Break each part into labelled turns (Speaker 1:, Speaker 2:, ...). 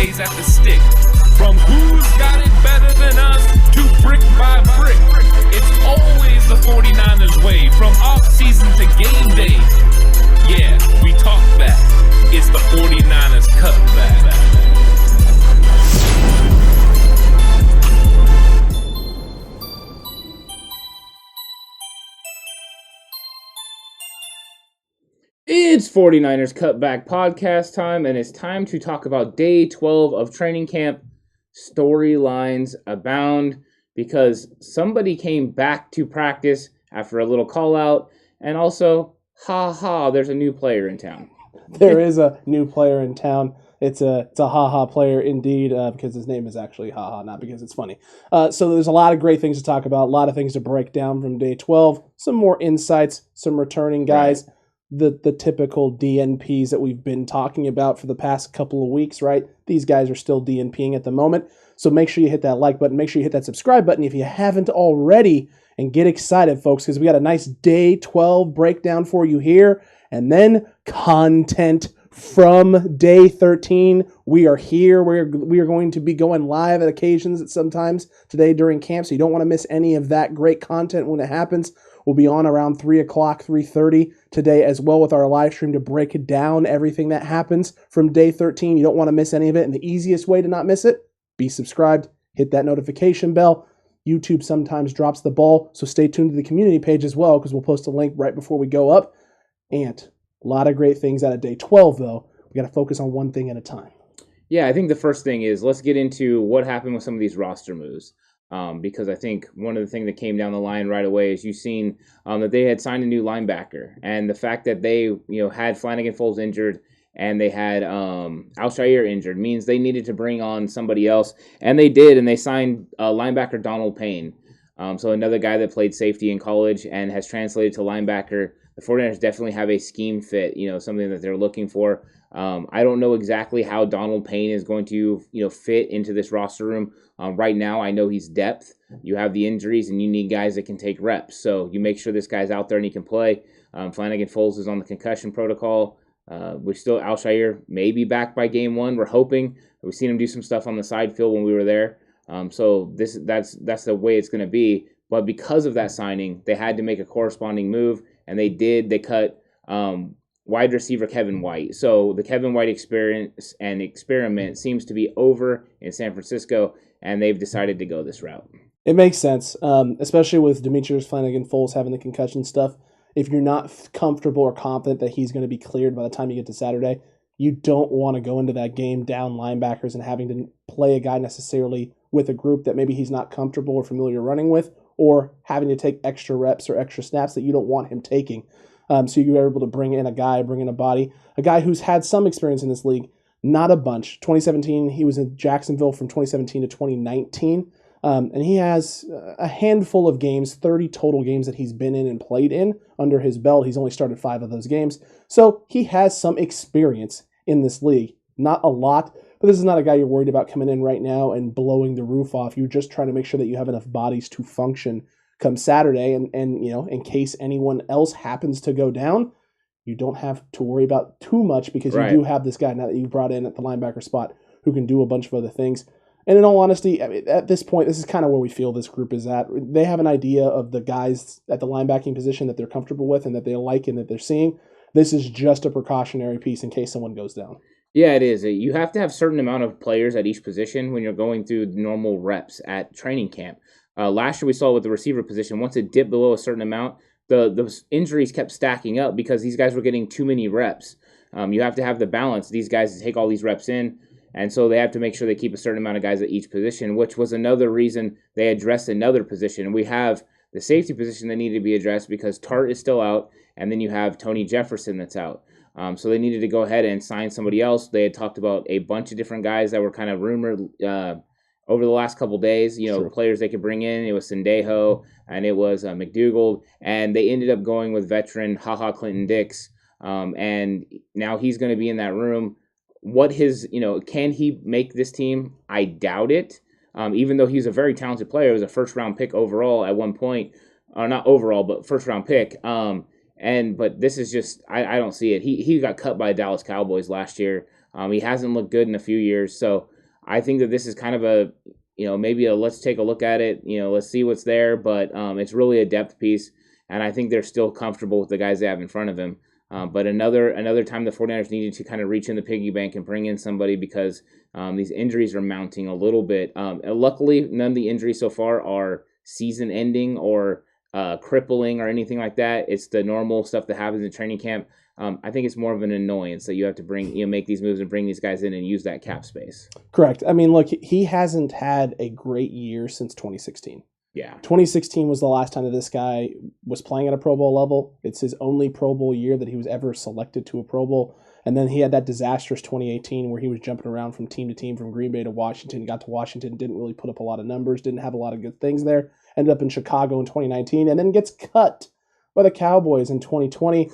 Speaker 1: days at the stick. From who's got it better than us to brick by brick. It's always the 49ers way, from off-season to game day. Yeah, we talk back. It's the 49ers Cutback.
Speaker 2: It's 49ers Cutback Podcast time, and it's time to talk about day 12 of training camp. Storylines abound because somebody came back to practice after a little call out, and also, there's a new player in town.
Speaker 3: There is a new player in town. It's a player indeed, because his name is actually not because it's funny. So there's a lot of great things to talk about, a lot of things to break down from day 12, some more insights, some returning guys. Right. The typical DNPs that we've been talking about for the past couple of weeks, right? These guys are still DNPing at the moment. So make sure you hit that like button. Make sure you hit that subscribe button if you haven't already. And get excited, folks, because we got a nice day 12 breakdown for you here. And then content from day 13. We are here. We are going to be going live at occasions at sometimes today during camp. So you don't want to miss any of that great content when it happens. We'll be on around 3 o'clock, 3:30 today as well with our live stream to break down everything that happens from day 13. You don't want to miss any of it. And the easiest way to not miss it, be subscribed, hit that notification bell. YouTube sometimes drops the ball, so stay tuned to the community page as well because we'll post a link right before we go up. And a lot of great things out of day 12, though. We got to focus on one thing at a time.
Speaker 2: Yeah, I think the first thing is let's get into what happened with some of these roster moves. Because I think one of the things that came down the line right away is you've seen that they had signed a new linebacker, and the fact that they had Flanagan-Foles injured and they had Al-Shaair injured means they needed to bring on somebody else, and they did, and they signed linebacker Donald Payne, so another guy that played safety in college and has translated to linebacker. The 49ers definitely have a scheme fit, something that they're looking for. I don't know exactly how Donald Payne is going to, fit into this roster room. Right now, I know he's depth. You have the injuries, and you need guys that can take reps. So you make sure this guy's out there and he can play. Flanagan-Foles is on the concussion protocol. We're still Al-Shaair may be back by game one. We're hoping. We've seen him do some stuff on the side field when we were there. So that's the way it's going to be. But because of that signing, they had to make a corresponding move, and they did. They cut wide receiver Kevin White. So the Kevin White experience and experiment seems to be over in San Francisco, and they've decided to go this route.
Speaker 3: It makes sense, especially with Demetrius Flanagan-Foles having the concussion stuff. If you're not comfortable or confident that he's going to be cleared by the time you get to Saturday, you don't want to go into that game down linebackers and having to play a guy necessarily with a group that maybe he's not comfortable or familiar running with, or having to take extra reps or extra snaps that you don't want him taking. So you're able to bring in a body, a guy who's had some experience in this league, not a bunch. 2017, he was in Jacksonville from 2017 to 2019, and he has a handful of games, 30 total games that he's been in and played in under his belt. He's only started 5 of those games, so he has some experience in this league. Not a lot, but this is not a guy you're worried about coming in right now and blowing the roof off. You're just trying to make sure that you have enough bodies to function come Saturday, and in case anyone else happens to go down, you don't have to worry about too much because you do have this guy now that you brought in at the linebacker spot who can do a bunch of other things. And in all honesty, at this point, this is kind of where we feel this group is at. They have an idea of the guys at the linebacking position that they're comfortable with and that they like and that they're seeing. This is just a precautionary piece in case someone goes down.
Speaker 2: Yeah, it is. You have to have a certain amount of players at each position when you're going through normal reps at training camp. Last year we saw with the receiver position, once it dipped below a certain amount, the injuries kept stacking up because these guys were getting too many reps. You have to have the balance. These guys take all these reps in, and so they have to make sure they keep a certain amount of guys at each position, which was another reason they addressed another position. We have the safety position that needed to be addressed because Tart is still out, and then you have Tony Jefferson that's out. So they needed to go ahead and sign somebody else. They had talked about a bunch of different guys that were kind of rumored over the last couple days,
Speaker 3: Sure.
Speaker 2: Players they could bring in. It was Sendejo and it was McDougald, and they ended up going with veteran Clinton Dix, and now he's going to be in that room. What can he make this team? I doubt it, even though he's a very talented player. He was a first-round pick overall at one point, or not overall, but first-round pick, but this is just, I don't see it. He got cut by Dallas Cowboys last year. He hasn't looked good in a few years, so I think that this is kind of a, maybe let's take a look at it, let's see what's there, but it's really a depth piece, and I think they're still comfortable with the guys they have in front of him. But another time the 49ers needed to kind of reach in the piggy bank and bring in somebody because these injuries are mounting a little bit. Luckily, none of the injuries so far are season-ending or crippling or anything like that. It's the normal stuff that happens in training camp. I think it's more of an annoyance that you have to make these moves and bring these guys in and use that cap space.
Speaker 3: Correct. I mean, look, he hasn't had a great year since 2016.
Speaker 2: Yeah.
Speaker 3: 2016 was the last time that this guy was playing at a Pro Bowl level. It's his only Pro Bowl year that he was ever selected to a Pro Bowl. And then he had that disastrous 2018 where he was jumping around from team to team, from Green Bay to Washington, got to Washington, didn't really put up a lot of numbers, didn't have a lot of good things there. Ended up in Chicago in 2019 and then gets cut by the Cowboys in 2020.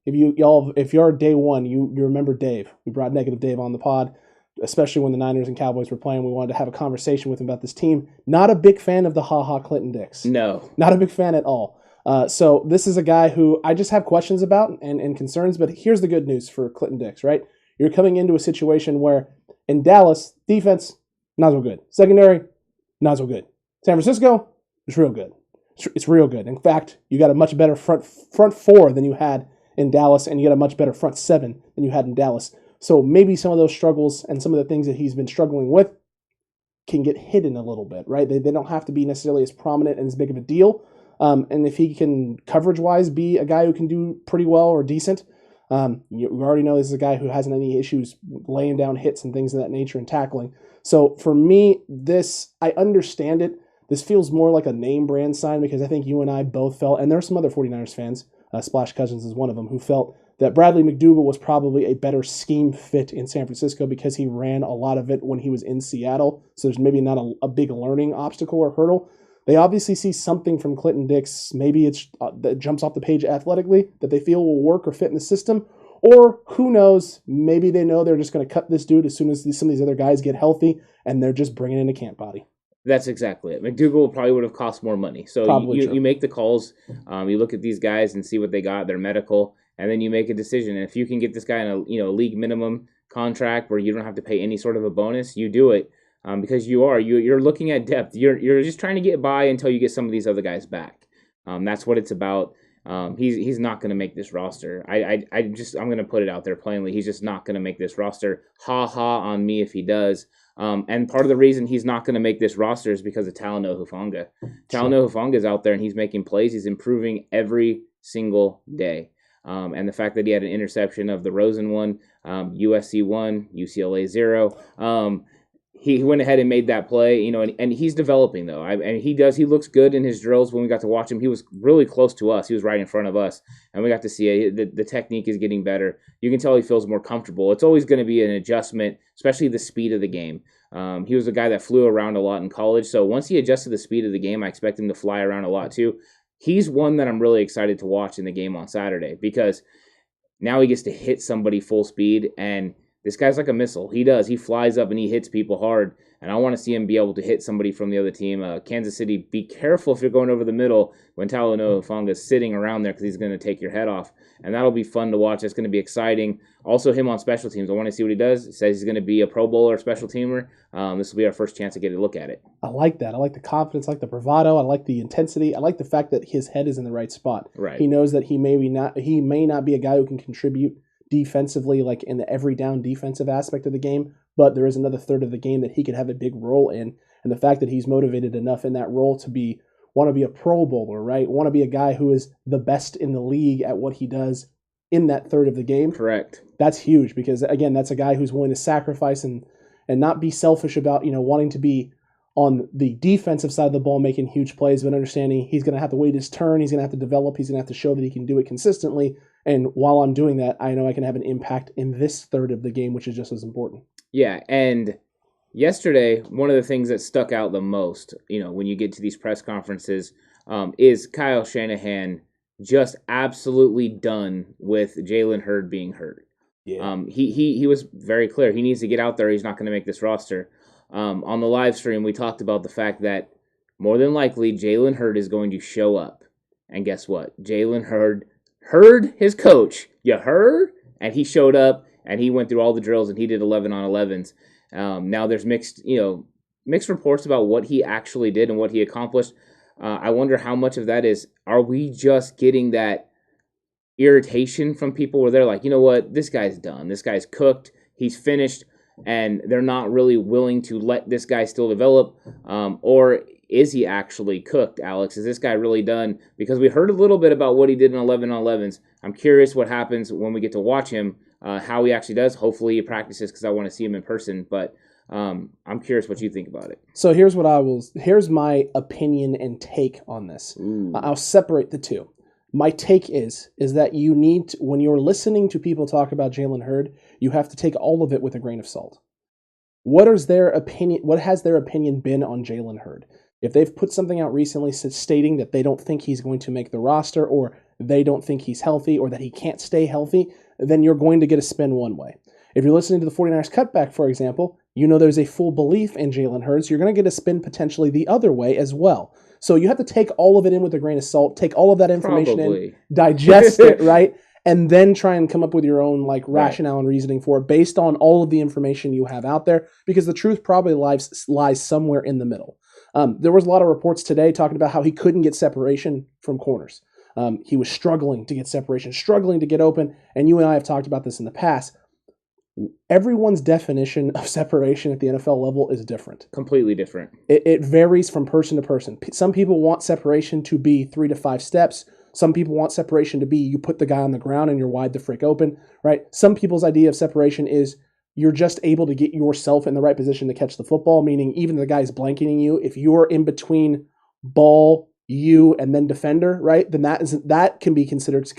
Speaker 3: If you're day one, you remember Dave. We brought Negative Dave on the pod, especially when the Niners and Cowboys were playing. We wanted to have a conversation with him about this team. Not a big fan of the Clinton Dix.
Speaker 2: No.
Speaker 3: Not a big fan at all. So this is a guy who I just have questions about and concerns, but here's the good news for Clinton Dix, right? You're coming into a situation where in Dallas, defense, not so good. Secondary, not so good. San Francisco, it's real good. It's real good. In fact, you got a much better front four than you had in Dallas, and you got a much better front seven than you had in Dallas. So maybe some of those struggles and some of the things that he's been struggling with can get hidden a little bit, right? They don't have to be necessarily as prominent and as big of a deal. And if he can, coverage-wise, be a guy who can do pretty well or decent, you already know this is a guy who hasn't any issues laying down hits and things of that nature and tackling. So for me, I understand it. This feels more like a name brand sign because I think you and I both felt, and there are some other 49ers fans, Splash Cousins is one of them, who felt that Bradley McDougald was probably a better scheme fit in San Francisco because he ran a lot of it when he was in Seattle. So there's maybe not a big learning obstacle or hurdle. They obviously see something from Clinton Dix. Maybe it's that jumps off the page athletically that they feel will work or fit in the system. Or who knows, maybe they know they're just going to cut this dude as soon as some of these other guys get healthy and they're just bringing in a camp body.
Speaker 2: That's exactly it. McDougald probably would have cost more money. So you make the calls, you look at these guys and see what they got, their medical, and then you make a decision. And if you can get this guy in a league minimum contract where you don't have to pay any sort of a bonus, you do it because you're looking at depth. You're just trying to get by until you get some of these other guys back. That's what it's about. He's not going to make this roster. I'm going to put it out there plainly. He's just not going to make this roster. Ha ha on me if he does. And part of the reason he's not going to make this roster is because of Talanoa Hufanga. Talanoa Hufanga is out there and he's making plays. He's improving every single day. And the fact that he had an interception of the Rosen one, USC 1, UCLA 0. He went ahead and made that play, and he's developing though. He looks good in his drills. When we got to watch him, he was really close to us. He was right in front of us, and we got to see it. The technique is getting better. You can tell he feels more comfortable. It's always going to be an adjustment, especially the speed of the game. He was a guy that flew around a lot in college, so once he adjusted the speed of the game, I expect him to fly around a lot too. He's one that I'm really excited to watch in the game on Saturday because now he gets to hit somebody full speed, and this guy's like a missile. He flies up and he hits people hard, and I want to see him be able to hit somebody from the other team. Kansas City, be careful if you're going over the middle when Talanoa Hufanga is sitting around there because he's going to take your head off, and that'll be fun to watch. It's going to be exciting. Also, him on special teams. I want to see what he does. He says he's going to be a Pro Bowler, special teamer. This will be our first chance to get a look at it.
Speaker 3: I like that. I like the confidence, I like the bravado, I like the intensity. I like the fact that his head is in the right spot.
Speaker 2: Right.
Speaker 3: He knows that he may not be a guy who can contribute defensively, like in the every down defensive aspect of the game, but there is another third of the game that he could have a big role in. And the fact that he's motivated enough in that role to want to be a Pro Bowler, right? Want to be a guy who is the best in the league at what he does in that third of the game.
Speaker 2: Correct.
Speaker 3: That's huge because, again, that's a guy who's willing to sacrifice and not be selfish about, wanting to be on the defensive side of the ball making huge plays, but understanding he's going to have to wait his turn, he's going to have to develop, he's going to have to show that he can do it consistently. And while I'm doing that, I know I can have an impact in this third of the game, which is just as important.
Speaker 2: Yeah, and yesterday, one of the things that stuck out the most, when you get to these press conferences, is Kyle Shanahan just absolutely done with Jalen Hurd being hurt.
Speaker 3: Yeah.
Speaker 2: He was very clear. He needs to get out there. He's not going to make this roster. On the live stream, we talked about the fact that more than likely Jalen Hurd is going to show up. And guess what? Jalen Hurd heard his coach. You heard? And he showed up, and he went through all the drills, and he did 11 on 11s. Now there's mixed reports about what he actually did and what he accomplished. I wonder how much of that is, are we just getting that irritation from people where they're like, you know what, this guy's done. This guy's cooked. He's finished. And they're not really willing to let this guy still develop. Or is he actually cooked, Alex? Is this guy really done? Because we heard a little bit about what he did in 11 on 11s. I'm curious what happens when we get to watch him, how he actually does. Hopefully he practices because I want to see him in person. But I'm curious what you think about it.
Speaker 3: So here's my opinion and take on this. I'll separate the two. My take is that you need to, when you're listening to people talk about Jalen Hurd, you have to take all of it with a grain of salt. What has their opinion been on Jalen Hurd? If they've put something out recently stating that they don't think he's going to make the roster, or they don't think he's healthy, or that he can't stay healthy, then you're going to get a spin one way. If you're listening to the 49ers Cutback, for example, you know there's a full belief in Jalen Hurd, so you're going to get a spin potentially the other way as well. So you have to take all of it in with a grain of salt, take all of that information in, digest it, right? And then try and come up with your own rationale and reasoning for it based on all of the information you have out there, because the truth probably lies somewhere in the middle. There was a lot of reports today talking about how he couldn't get separation from corners. He was struggling to get separation, struggling to get open, and you and I have talked about this in the past. Everyone's definition of separation at the NFL level is different.
Speaker 2: Completely different.
Speaker 3: It varies from person to person. Some people want separation to be 3 to 5 steps. Some people want separation to be you put the guy on the ground and you're wide the frick open, right? Some people's idea of separation is you're just able to get yourself in the right position to catch the football, meaning even the guy's blanketing you. If you're in between ball, you, and then defender, right, then that can be considered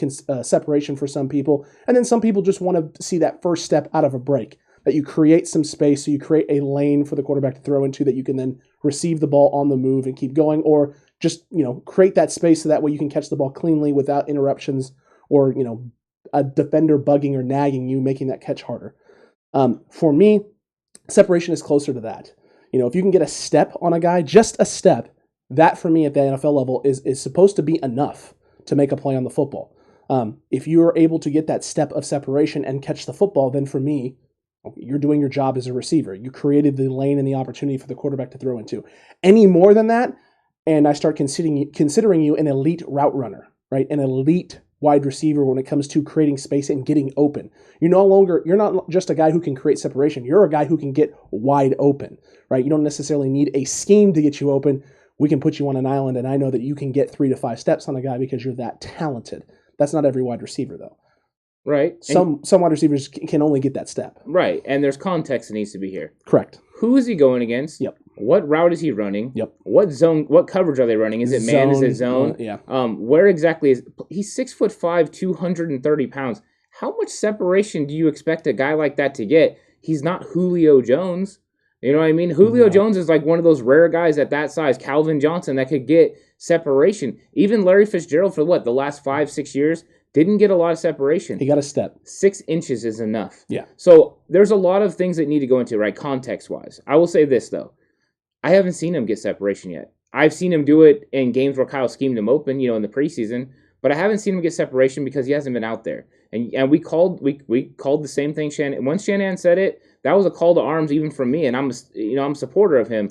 Speaker 3: separation for some people. And then some people just want to see that first step out of a break, that you create some space, so you create a lane for the quarterback to throw into that you can then receive the ball on the move and keep going, or just, create that space so that way you can catch the ball cleanly without interruptions or, a defender bugging or nagging you, making that catch harder. For me, separation is closer to that. If you can get a step on a guy, just a step, that for me at the NFL level is supposed to be enough to make a play on the football. If you're able to get that step of separation and catch the football, then for me, you're doing your job as a receiver. You created the lane and the opportunity for the quarterback to throw into. Any more than that, and I start considering you an elite route runner, right? An elite wide receiver when it comes to creating space and getting open. You're not just a guy who can create separation. You're a guy who can get wide open, right? You don't necessarily need a scheme to get you open. We can put you on an island, and I know that you can get 3 to 5 steps on a guy because you're that talented. That's not every wide receiver, though.
Speaker 2: Right.
Speaker 3: Some wide receivers can only get that step.
Speaker 2: Right, and there's context that needs to be here.
Speaker 3: Correct.
Speaker 2: Who is he going against?
Speaker 3: Yep.
Speaker 2: What route is he running?
Speaker 3: Yep.
Speaker 2: What zone? What coverage are they running? Is it man? Is it zone?
Speaker 3: Yeah.
Speaker 2: Where exactly is he's 6'5", 230 pounds? How much separation do you expect a guy like that to get? He's not Julio Jones. You know what I mean? Julio Jones is like one of those rare guys at that size, Calvin Johnson, that could get separation. Even Larry Fitzgerald for the last 5-6 years didn't get a lot of separation.
Speaker 3: He got a step.
Speaker 2: 6 inches is enough.
Speaker 3: Yeah.
Speaker 2: So there's a lot of things that need to go into, right, context-wise. I will say this, though. I haven't seen him get separation yet. I've seen him do it in games where Kyle schemed him open, in the preseason, but I haven't seen him get separation because he hasn't been out there. And we called the same thing. Once Shanahan said it, that was a call to arms even from me, and I'm a supporter of him.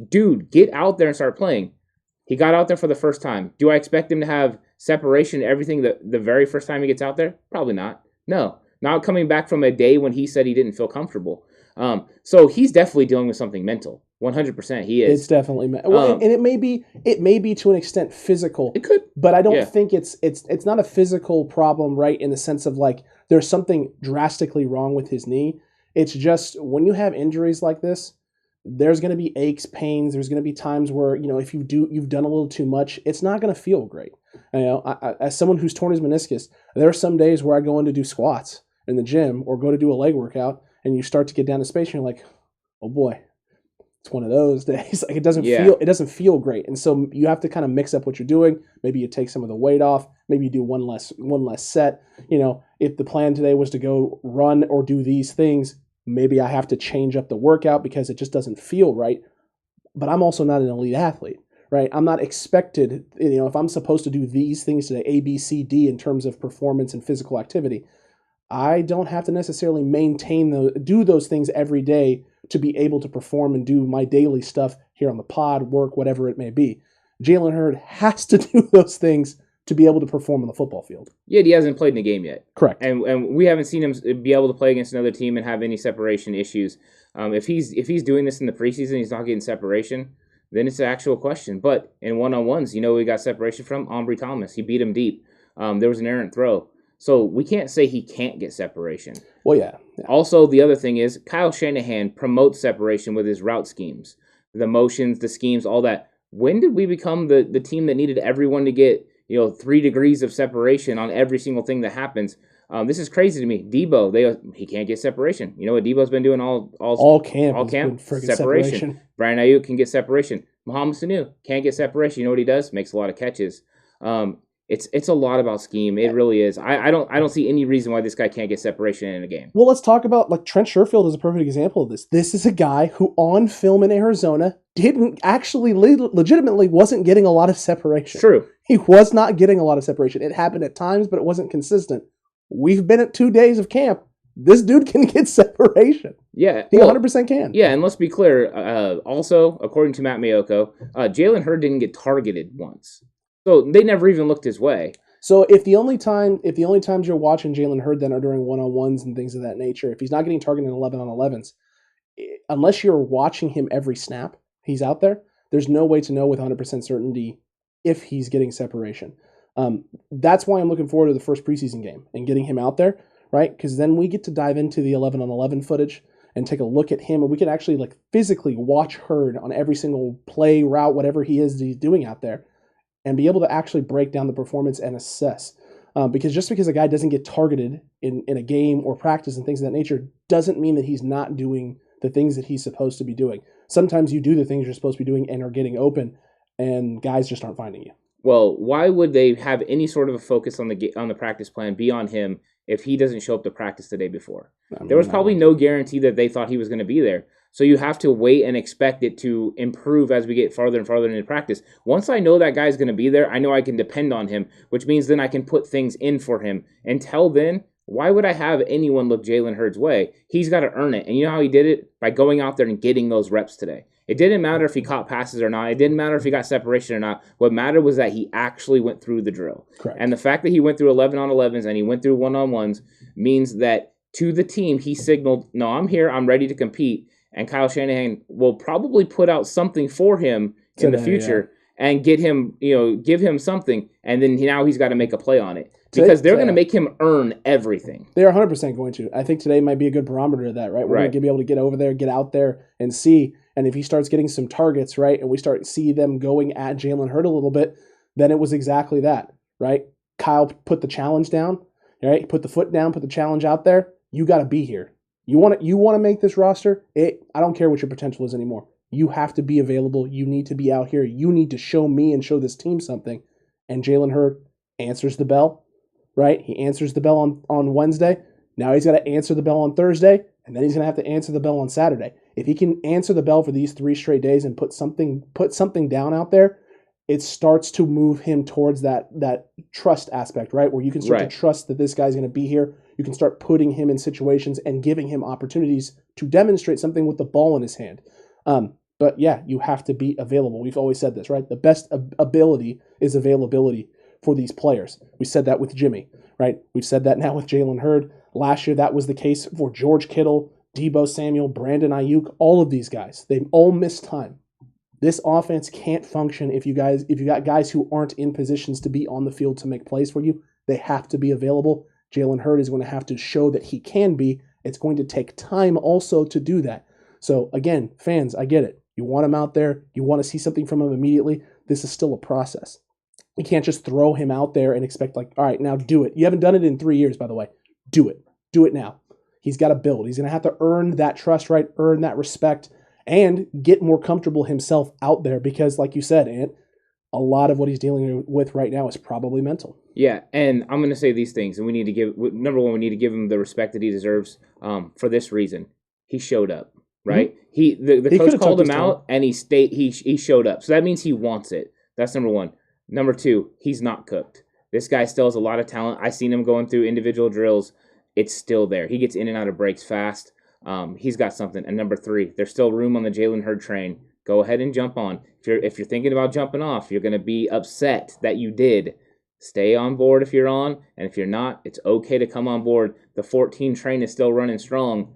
Speaker 2: Dude, get out there and start playing. He got out there for the first time. Do I expect him to have separation and everything the very first time he gets out there? Probably not. No. Not coming back from a day when he said he didn't feel comfortable. So he's definitely dealing with something mental. 100% he is.
Speaker 3: It's definitely mental. And it may be to an extent physical.
Speaker 2: It could.
Speaker 3: But I don't think it's not a physical problem, right, in the sense of there's something drastically wrong with his knee. It's just when you have injuries like this, there's going to be aches, pains. There's going to be times where, if you've done a little too much, it's not going to feel great. I, as someone who's torn his meniscus, there are some days where I go in to do squats in the gym or go to do a leg workout, and you start to get down to space, and you're like, oh boy, it's one of those days. It doesn't feel great, and so you have to kind of mix up what you're doing. Maybe you take some of the weight off. Maybe you do one less set. If the plan today was to go run or do these things, maybe I have to change up the workout because it just doesn't feel right. But I'm also not an elite athlete, right? I'm not expected, if I'm supposed to do these things today, A, B, C, D, in terms of performance and physical activity, I don't have to necessarily do those things every day to be able to perform and do my daily stuff here on the pod, work, whatever it may be. Jalen Hurd has to do those things to be able to perform on the football field.
Speaker 2: Yet he hasn't played in a game yet.
Speaker 3: Correct.
Speaker 2: And we haven't seen him be able to play against another team and have any separation issues. If he's doing this in the preseason, he's not getting separation, then it's an actual question. But in one-on-ones, we got separation from Ambry Thomas. He beat him deep. There was an errant throw. So we can't say he can't get separation.
Speaker 3: Well, yeah.
Speaker 2: Also, the other thing is Kyle Shanahan promotes separation with his route schemes, the motions, the schemes, all that. When did we become the team that needed everyone to get 3 degrees of separation on every single thing that happens? This is crazy to me. Debo, he can't get separation. You know what Debo's been doing all camp? Separation. Brian Ayuk can get separation. Mohamed Sanu can't get separation. You know what he does? Makes a lot of catches. It's a lot about scheme. It really is. I don't see any reason why this guy can't get separation in a game.
Speaker 3: Well, let's talk about Trent Sherfield is a perfect example of this. This is a guy who on film in Arizona didn't actually legitimately wasn't getting a lot of separation.
Speaker 2: True.
Speaker 3: He was not getting a lot of separation. It happened at times, but it wasn't consistent. We've been at 2 days of camp. This dude can get separation.
Speaker 2: Yeah.
Speaker 3: He 100% can.
Speaker 2: Yeah, and let's be clear. Also, according to Matt Mayoko, Jalen Hurd didn't get targeted once. So they never even looked his way.
Speaker 3: So if the only times you're watching Jalen Hurd then are during one-on-ones and things of that nature, if he's not getting targeted in 11-on-11s, unless you're watching him every snap he's out there, there's no way to know with 100% certainty if he's getting separation. That's why I'm looking forward to the first preseason game and getting him out there, right? Because then we get to dive into the 11-on-11 footage and take a look at him, and we can actually physically watch Hurd on every single play, route, whatever he's doing out there, and be able to actually break down the performance and assess. Because just because a guy doesn't get targeted in a game or practice and things of that nature doesn't mean that he's not doing the things that he's supposed to be doing. Sometimes you do the things you're supposed to be doing and are getting open, and guys just aren't finding you.
Speaker 2: Well, why would they have any sort of a focus on the practice plan be on him if he doesn't show up to practice the day before? There was probably no guarantee that they thought he was going to be there. So you have to wait and expect it to improve as we get farther and farther into practice. Once I know that guy's going to be there, I know I can depend on him, which means then I can put things in for him. Until then, why would I have anyone look Jalen Hurd's way? He's got to earn it. And you know how he did it? By going out there and getting those reps today. It didn't matter if he caught passes or not. It didn't matter if he got separation or not. What mattered was that he actually went through the drill.
Speaker 3: Correct.
Speaker 2: And the fact that he went through 11-on-11s and he went through one-on-ones means that to the team, he signaled, no, I'm here. I'm ready to compete. And Kyle Shanahan will probably put out something for him in the future and get him, give him something. And then now he's got to make a play on it because they're going to make him earn everything.
Speaker 3: They are 100% going to. I think today might be a good barometer of that, right? We're going to be able to get over there, get out there and see. And if he starts getting some targets, right, and we start to see them going at Jalen Hurd a little bit, then it was exactly that, right? Kyle put the challenge down, right? Put the foot down, put the challenge out there. You got to be here. You want to make this roster? I don't care what your potential is anymore. You have to be available. You need to be out here. You need to show me and show this team something. And Jalen Hurd answers the bell, right? He answers the bell on Wednesday. Now he's got to answer the bell on Thursday, and then he's going to have to answer the bell on Saturday. If he can answer the bell for these 3 straight days and put something down out there, it starts to move him towards that trust aspect, right? Where you can start to trust that this guy's going to be here. You can start putting him in situations and giving him opportunities to demonstrate something with the ball in his hand. But yeah, you have to be available. We've always said this, right? The best ability is availability for these players. We said that with Jimmy, right? We've said that now with Jalen Hurd. Last year, that was the case for George Kittle, Deebo Samuel, Brandon Ayuk, all of these guys. They've all missed time. This offense can't function if you got guys who aren't in positions to be on the field to make plays for you. They have to be available. Jalen Hurd is going to have to show that he can be. It's going to take time also to do that. So again, fans, I get it. You want him out there. You want to see something from him immediately. This is still a process. You can't just throw him out there and expect all right, now do it. You haven't done it in 3 years, by the way. Do it. Do it now. He's got to build. He's going to have to earn that trust, right? Earn that respect and get more comfortable himself out there because, like you said, Ant, a lot of what he's dealing with right now is probably mental.
Speaker 2: Yeah, and I'm going to say these things, and we need to give, number one, we need to give him the respect that he deserves for this reason. He showed up, right? Mm-hmm. The coach called him out, and he showed up. So that means he wants it. That's number one. Number two, he's not cooked. This guy still has a lot of talent. I've seen him going through individual drills, it's still there. He gets in and out of breaks fast. He's got something. And number 3, there's still room on the Jalen Hurd train. Go ahead and jump on. If you're thinking about jumping off, you're going to be upset that you did. Stay on board if you're on, and if you're not, it's okay to come on board. The 14 train is still running strong.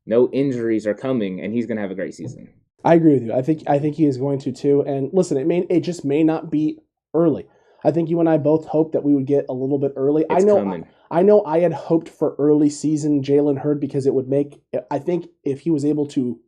Speaker 2: No injuries are coming, and he's going to have a great season.
Speaker 3: I agree with you. I think he is going to too. And listen, it just may not be early. I think you and I both hoped that we would get a little bit early.
Speaker 2: It's coming.
Speaker 3: I know I had hoped for early season Jalen Hurd because it would make, I think if he was able to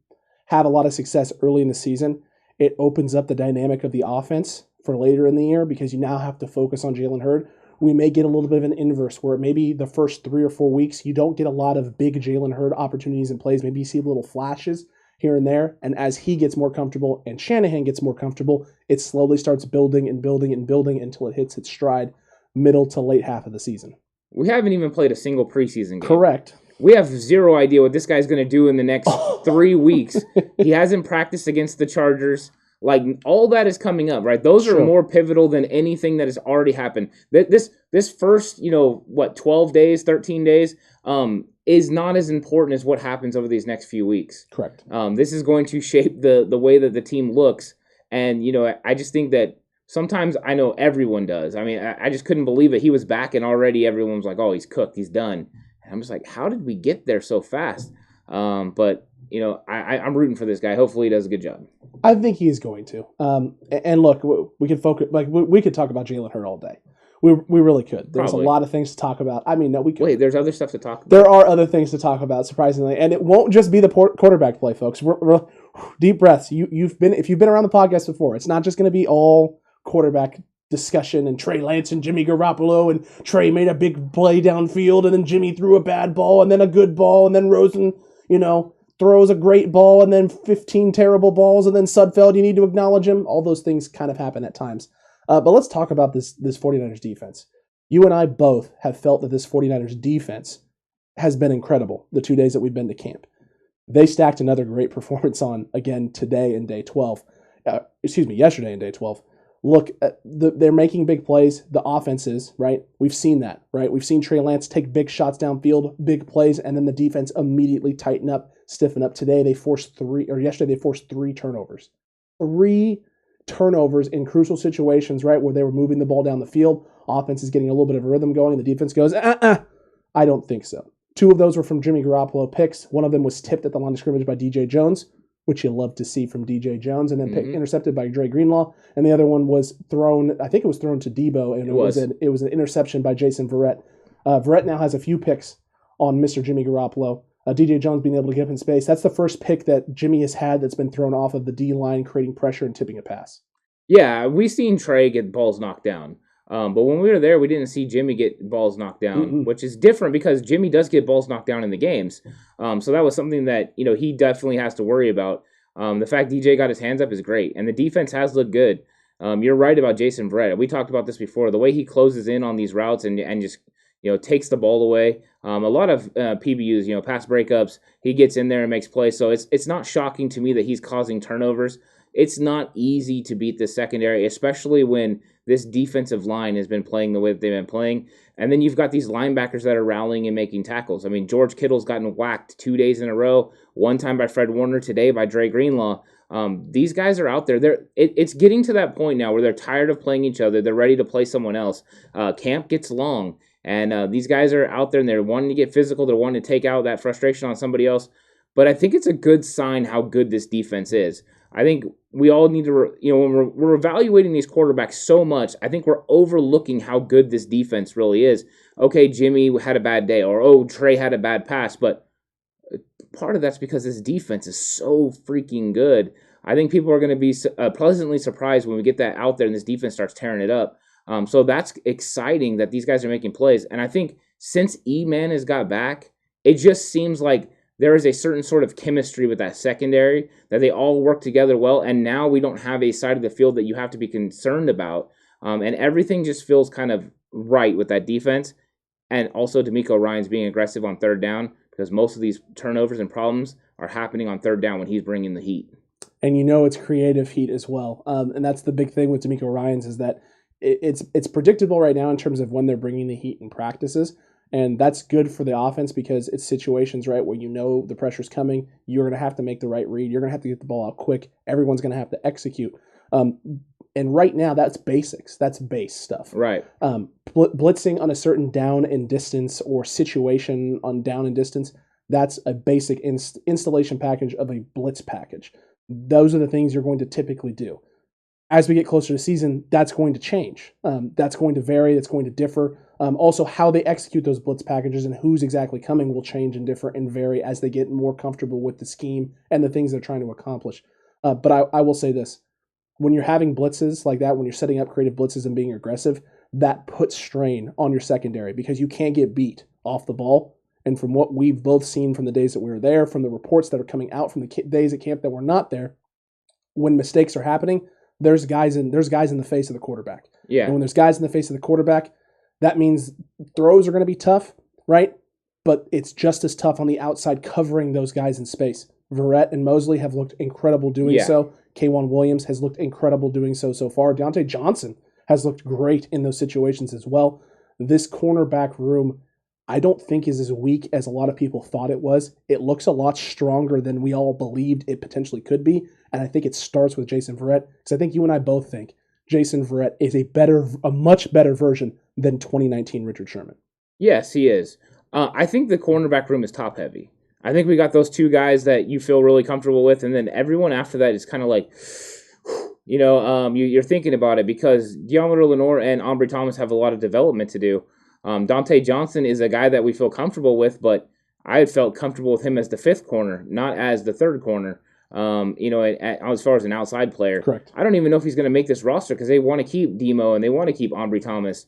Speaker 3: have a lot of success early in the season, it opens up the dynamic of the offense for later in the year because you now have to focus on Jalen Hurd. We may get a little bit of an inverse where maybe the first 3 or 4 weeks you don't get a lot of big Jalen Hurd opportunities and plays. Maybe you see little flashes here and there. And as he gets more comfortable and Shanahan gets more comfortable, it slowly starts building and building and building until it hits its stride middle to late half of the season.
Speaker 2: We haven't even played a single preseason game.
Speaker 3: Correct.
Speaker 2: We have zero idea what this guy's going to do in the next 3 weeks. He hasn't practiced against the Chargers. Like, all that is coming up, right? Those are more pivotal than anything that has already happened. This first, 12 days, 13 days, is not as important as what happens over these next few weeks.
Speaker 3: Correct.
Speaker 2: This is going to shape the way that the team looks. And, I just think that sometimes I know everyone does. I mean, I just couldn't believe it. He was back and already everyone was like, oh, he's cooked. He's done. And I'm just like, how did we get there so fast? But I'm rooting for this guy. Hopefully he does a good job.
Speaker 3: I think he is going to. And look, we could focus, we could talk about Jalen Hurd all day. We really could. There's a lot of things to talk about. I mean, no, we could.
Speaker 2: Wait, there's other stuff to talk about.
Speaker 3: There are other things to talk about, surprisingly, and it won't just be the quarterback play, folks. We're deep breaths. If you've been around the podcast before, it's not just going to be all quarterback discussion and Trey Lance and Jimmy Garoppolo and Trey made a big play downfield and then Jimmy threw a bad ball and then a good ball and then Rosen, throws a great ball and then 15 terrible balls and then Sudfeld, you need to acknowledge him. All those things kind of happen at times. But let's talk about this 49ers defense. You and I both have felt that this 49ers defense has been incredible the 2 days that we've been to camp. They stacked another great performance on, again, yesterday in day 12. Look, they're making big plays. The offenses, right? We've seen that, right? We've seen Trey Lance take big shots downfield, big plays, and then the defense immediately tighten up, stiffen up. Yesterday they forced 3 turnovers. 3 turnovers in crucial situations, right, where they were moving the ball down the field. Offense is getting a little bit of a rhythm going, and the defense goes, I don't think so. 2 of those were from Jimmy Garoppolo picks. One of them was tipped at the line of scrimmage by DJ Jones, which you love to see from DJ Jones, and then intercepted by Dre Greenlaw. And the other one was thrown, I think it was thrown to Debo, and it was an interception by Jason Verrett. Verrett now has a few picks on Mr. Jimmy Garoppolo. DJ Jones being able to get up in space. That's the first pick that Jimmy has had that's been thrown off of the D-line, creating pressure and tipping a pass.
Speaker 2: Yeah, we've seen Trey get balls knocked down. But when we were there, we didn't see Jimmy get balls knocked down, which is different because Jimmy does get balls knocked down in the games. So that was something that, he definitely has to worry about. The fact DJ got his hands up is great, and the defense has looked good. You're right about Jason Verrett. We talked about this before. The way he closes in on these routes and just takes the ball away. A lot of PBUs, pass breakups, he gets in there and makes plays. So it's not shocking to me that he's causing turnovers. It's not easy to beat the secondary, especially when this defensive line has been playing the way that they've been playing. And then you've got these linebackers that are rallying and making tackles. I mean, George Kittle's gotten whacked 2 days in a row, one time by Fred Warner, today by Dre Greenlaw. These guys are out there. It's getting to that point now where they're tired of playing each other. They're ready to play someone else. Camp gets long, and these guys are out there, and they're wanting to get physical. They're wanting to take out that frustration on somebody else. But I think it's a good sign how good this defense is. I think we all need to, when we're evaluating these quarterbacks so much, I think we're overlooking how good this defense really is. Okay, Jimmy had a bad day, or Trey had a bad pass, but part of that's because this defense is so freaking good. I think people are going to be pleasantly surprised when we get that out there and this defense starts tearing it up. So that's exciting that these guys are making plays. And I think since E-Man has got back, it just seems like there is a certain sort of chemistry with that secondary, that they all work together well, and now we don't have a side of the field that you have to be concerned about. And everything just feels kind of right with that defense. And also DeMeco Ryans being aggressive on third down, because most of these turnovers and problems are happening on third down when he's bringing the heat.
Speaker 3: And it's creative heat as well. And that's the big thing with DeMeco Ryans is that it's predictable right now in terms of when they're bringing the heat in practices. And that's good for the offense because it's situations, right, where you know the pressure's coming. You're going to have to make the right read. You're going to have to get the ball out quick. Everyone's going to have to execute. And right now, that's basics. That's base stuff.
Speaker 2: Right.
Speaker 3: Blitzing on a certain down and distance or situation on down and distance, that's a basic installation package of a blitz package. Those are the things you're going to typically do. As we get closer to season, that's going to change. That's going to vary. That's going to differ. Also, how they execute those blitz packages and who's exactly coming will change and differ and vary as they get more comfortable with the scheme and the things they're trying to accomplish. But I will say this. When you're having blitzes like that, when you're setting up creative blitzes and being aggressive, that puts strain on your secondary because you can't get beat off the ball. And from what we've both seen from the days that we were there, from the reports that are coming out from the days at camp that were not there, when mistakes are happening, there's guys in the face of the quarterback.
Speaker 2: Yeah.
Speaker 3: And when there's guys in the face of the quarterback, that means throws are going to be tough, right? But it's just as tough on the outside covering those guys in space. Verrett and Mosley have looked incredible doing so. K'Wan Williams has looked incredible doing so far. Deontay Johnson has looked great in those situations as well. This cornerback room, I don't think is as weak as a lot of people thought it was. It looks a lot stronger than we all believed it potentially could be. And I think it starts with Jason Verrett, because I think you and I both think Jason Verrett is a much better version than 2019 Richard Sherman. Yes,
Speaker 2: he is. I think the cornerback room is top heavy. I think we got those two guys that you feel really comfortable with, and then everyone after that is kind of like, you're thinking about it because Deommodore Lenoir and Ambry Thomas have a lot of development to do. Dante Johnson is a guy that we feel comfortable with, but I had felt comfortable with him as the fifth corner, not as the third corner. As far as an outside player.
Speaker 3: Correct.
Speaker 2: I don't even know if he's going to make this roster because they want to keep Demo and they want to keep Ambry Thomas.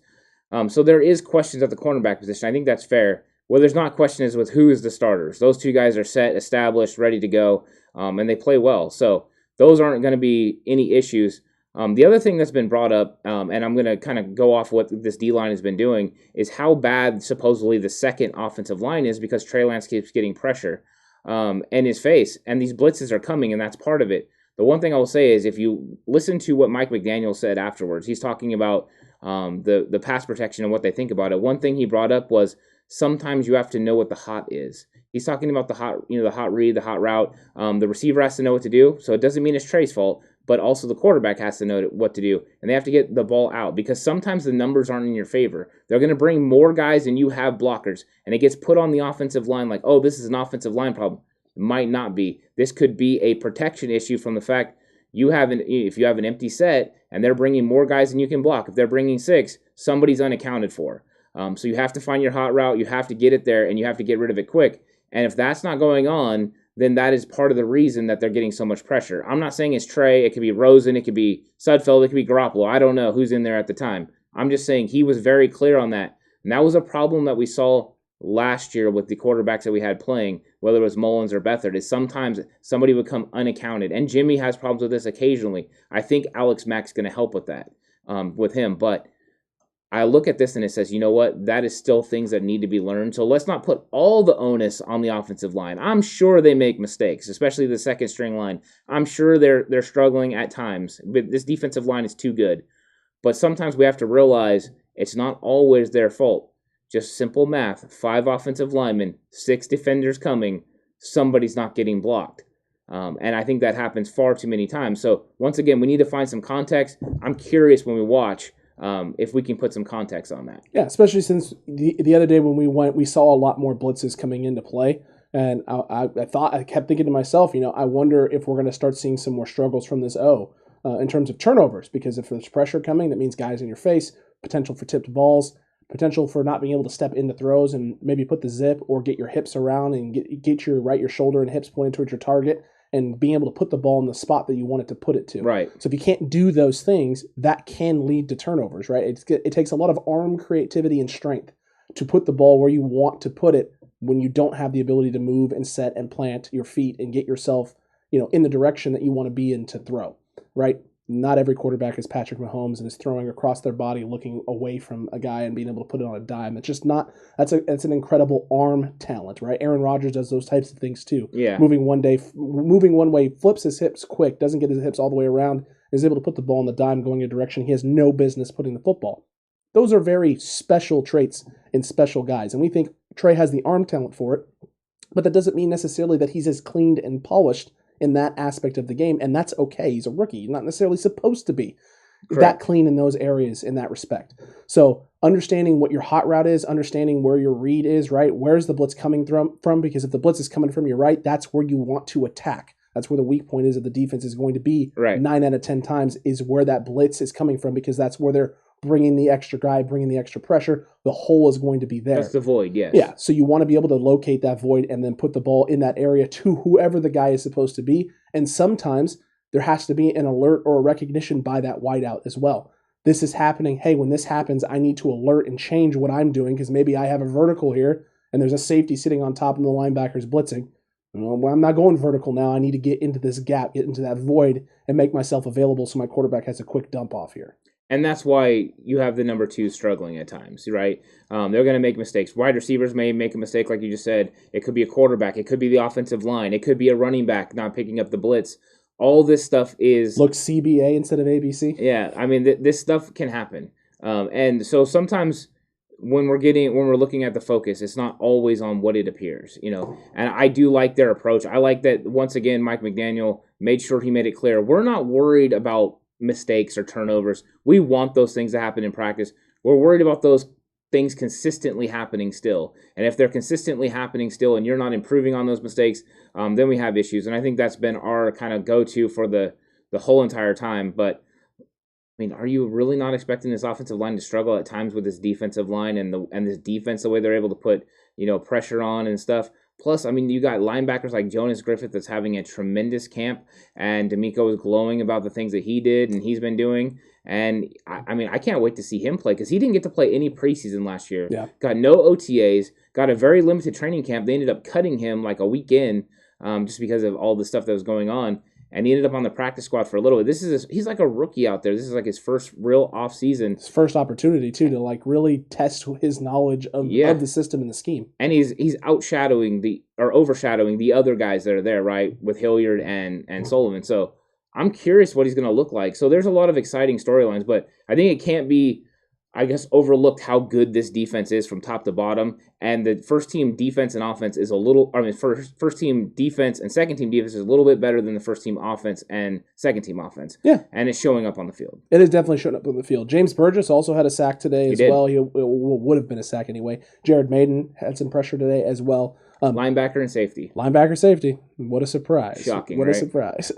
Speaker 2: So there is questions at the cornerback position. I think that's fair. Where there's not question is with who is the starters. Those two guys are set, established, ready to go, and they play well. So those aren't going to be any issues. The other thing that's been brought up, and I'm going to kind of go off what this D-line has been doing, is how bad supposedly the second offensive line is because Trey Lance keeps getting pressure in his face, and these blitzes are coming, and that's part of it. The one thing I will say is if you listen to what Mike McDaniel said afterwards, he's talking about the pass protection and what they think about it. One thing he brought up was sometimes you have to know what the hot is. He's talking about the hot read, the hot route. The receiver has to know what to do, so it doesn't mean it's Trey's fault, but also the quarterback has to know what to do, and they have to get the ball out because sometimes the numbers aren't in your favor. They're going to bring more guys and you have blockers, and it gets put on the offensive line like, oh, this is an offensive line problem. It might not be. This could be a protection issue from the fact if you have an empty set and they're bringing more guys than you can block. If they're bringing 6, somebody's unaccounted for. So you have to find your hot route, you have to get it there, and you have to get rid of it quick. And if that's not going on, then that is part of the reason that they're getting so much pressure. I'm not saying it's Trey. It could be Rosen. It could be Sudfeld. It could be Garoppolo. I don't know who's in there at the time. I'm just saying he was very clear on that. And that was a problem that we saw last year with the quarterbacks that we had playing, whether it was Mullins or Beathard, is sometimes somebody would come unaccounted. And Jimmy has problems with this occasionally. I think Alex Mack's going to help with that, with him. But I look at this and it says, you know what? That is still things that need to be learned. So let's not put all the onus on the offensive line. I'm sure they make mistakes, especially the second string line. I'm sure they're struggling at times. But this defensive line is too good. But sometimes we have to realize it's not always their fault. Just simple math. 5 offensive linemen, 6 defenders coming. Somebody's not getting blocked. And I think that happens far too many times. So once again, we need to find some context. I'm curious when we watch if we can put some context on that.
Speaker 3: Yeah, especially since the other day when we went, we saw a lot more blitzes coming into play. And I kept thinking to myself, I wonder if we're going to start seeing some more struggles from this in terms of turnovers. Because if there's pressure coming, that means guys in your face, potential for tipped balls, potential for not being able to step into throws and maybe put the zip or get your hips around and get your shoulder and hips pointed towards your target and being able to put the ball in the spot that you want it to put it to.
Speaker 2: Right.
Speaker 3: So if you can't do those things, that can lead to turnovers, right? It takes a lot of arm creativity and strength to put the ball where you want to put it when you don't have the ability to move and set and plant your feet and get yourself, in the direction that you want to be in to throw, right? Not every quarterback is Patrick Mahomes and is throwing across their body, looking away from a guy and being able to put it on a dime. It's just not. That's an incredible arm talent, right? Aaron Rodgers does those types of things too.
Speaker 2: Yeah.
Speaker 3: Moving one way, flips his hips quick, doesn't get his hips all the way around, is able to put the ball on the dime, going in a direction he has no business putting the football. Those are very special traits in special guys. And we think Trey has the arm talent for it, but that doesn't mean necessarily that he's as cleaned and polished in that aspect of the game. And that's okay. He's a rookie. He's not necessarily supposed to be that clean in those areas in that respect. So understanding what your hot route is, understanding where your read is, right? Where's the blitz coming from? Because if the blitz is coming from your right, that's where you want to attack. That's where the weak point is of the defense is going to be.
Speaker 2: Right.
Speaker 3: 9 out of 10 times is where that blitz is coming from, because that's where they're bringing the extra guy, bringing the extra pressure. The hole is going to be there.
Speaker 2: That's the void, yes.
Speaker 3: Yeah, so you want to be able to locate that void and then put the ball in that area to whoever the guy is supposed to be. And sometimes there has to be an alert or a recognition by that wideout as well. This is happening. Hey, when this happens, I need to alert and change what I'm doing because maybe I have a vertical here and there's a safety sitting on top and the linebacker's blitzing. Well, I'm not going vertical now. I need to get into this gap, get into that void, and make myself available so my quarterback has a quick dump off here.
Speaker 2: And that's why you have the number 2 struggling at times, right? They're going to make mistakes. Wide receivers may make a mistake, like you just said. It could be a quarterback. It could be the offensive line. It could be a running back not picking up the blitz. All this stuff is...
Speaker 3: Look, CBA instead of ABC?
Speaker 2: Yeah, I mean, this stuff can happen. And so sometimes when we're looking at the focus, it's not always on what it appears, you know. And I do like their approach. I like that, once again, Mike McDaniel made sure he made it clear. We're not worried about mistakes or turnovers. We want those things to happen in practice. We're worried about those things consistently happening still. And if they're consistently happening still and you're not improving on those mistakes, then we have issues. And I think that's been our kind of go-to for the whole entire time. But I mean, are you really not expecting this offensive line to struggle at times with this defensive line and this defense, the way they're able to put, you know, pressure on and stuff? Plus, I mean, you got linebackers like Jonas Griffith that's having a tremendous camp, and D'Amico was glowing about the things that he did and he's been doing. And, I mean, I can't wait to see him play because he didn't get to play any preseason last year.
Speaker 3: Yeah. Got
Speaker 2: no OTAs, got a very limited training camp. They ended up cutting him like a week in just because of all the stuff that was going on. And he ended up on the practice squad for a little bit. He's like a rookie out there. This is like his first real off season.
Speaker 3: His first opportunity too to like really test his knowledge of the system and the scheme.
Speaker 2: And he's overshadowing the other guys that are there, right, with Hilliard and Sullivan. So I'm curious what he's going to look like. So there's a lot of exciting storylines, but I think it can't be, I guess, overlooked how good this defense is from top to bottom. And the first team defense and offense is first team defense and second team defense is a little bit better than the first team offense and second team offense.
Speaker 3: Yeah.
Speaker 2: And it's showing up on the field.
Speaker 3: It is definitely showing up on the field. James Burgess also had a sack today as well. He would have been a sack anyway. Jared Maiden had some pressure today as well.
Speaker 2: Linebacker and safety.
Speaker 3: Linebacker, safety. What a surprise.
Speaker 2: Shocking,
Speaker 3: What
Speaker 2: right?
Speaker 3: a surprise.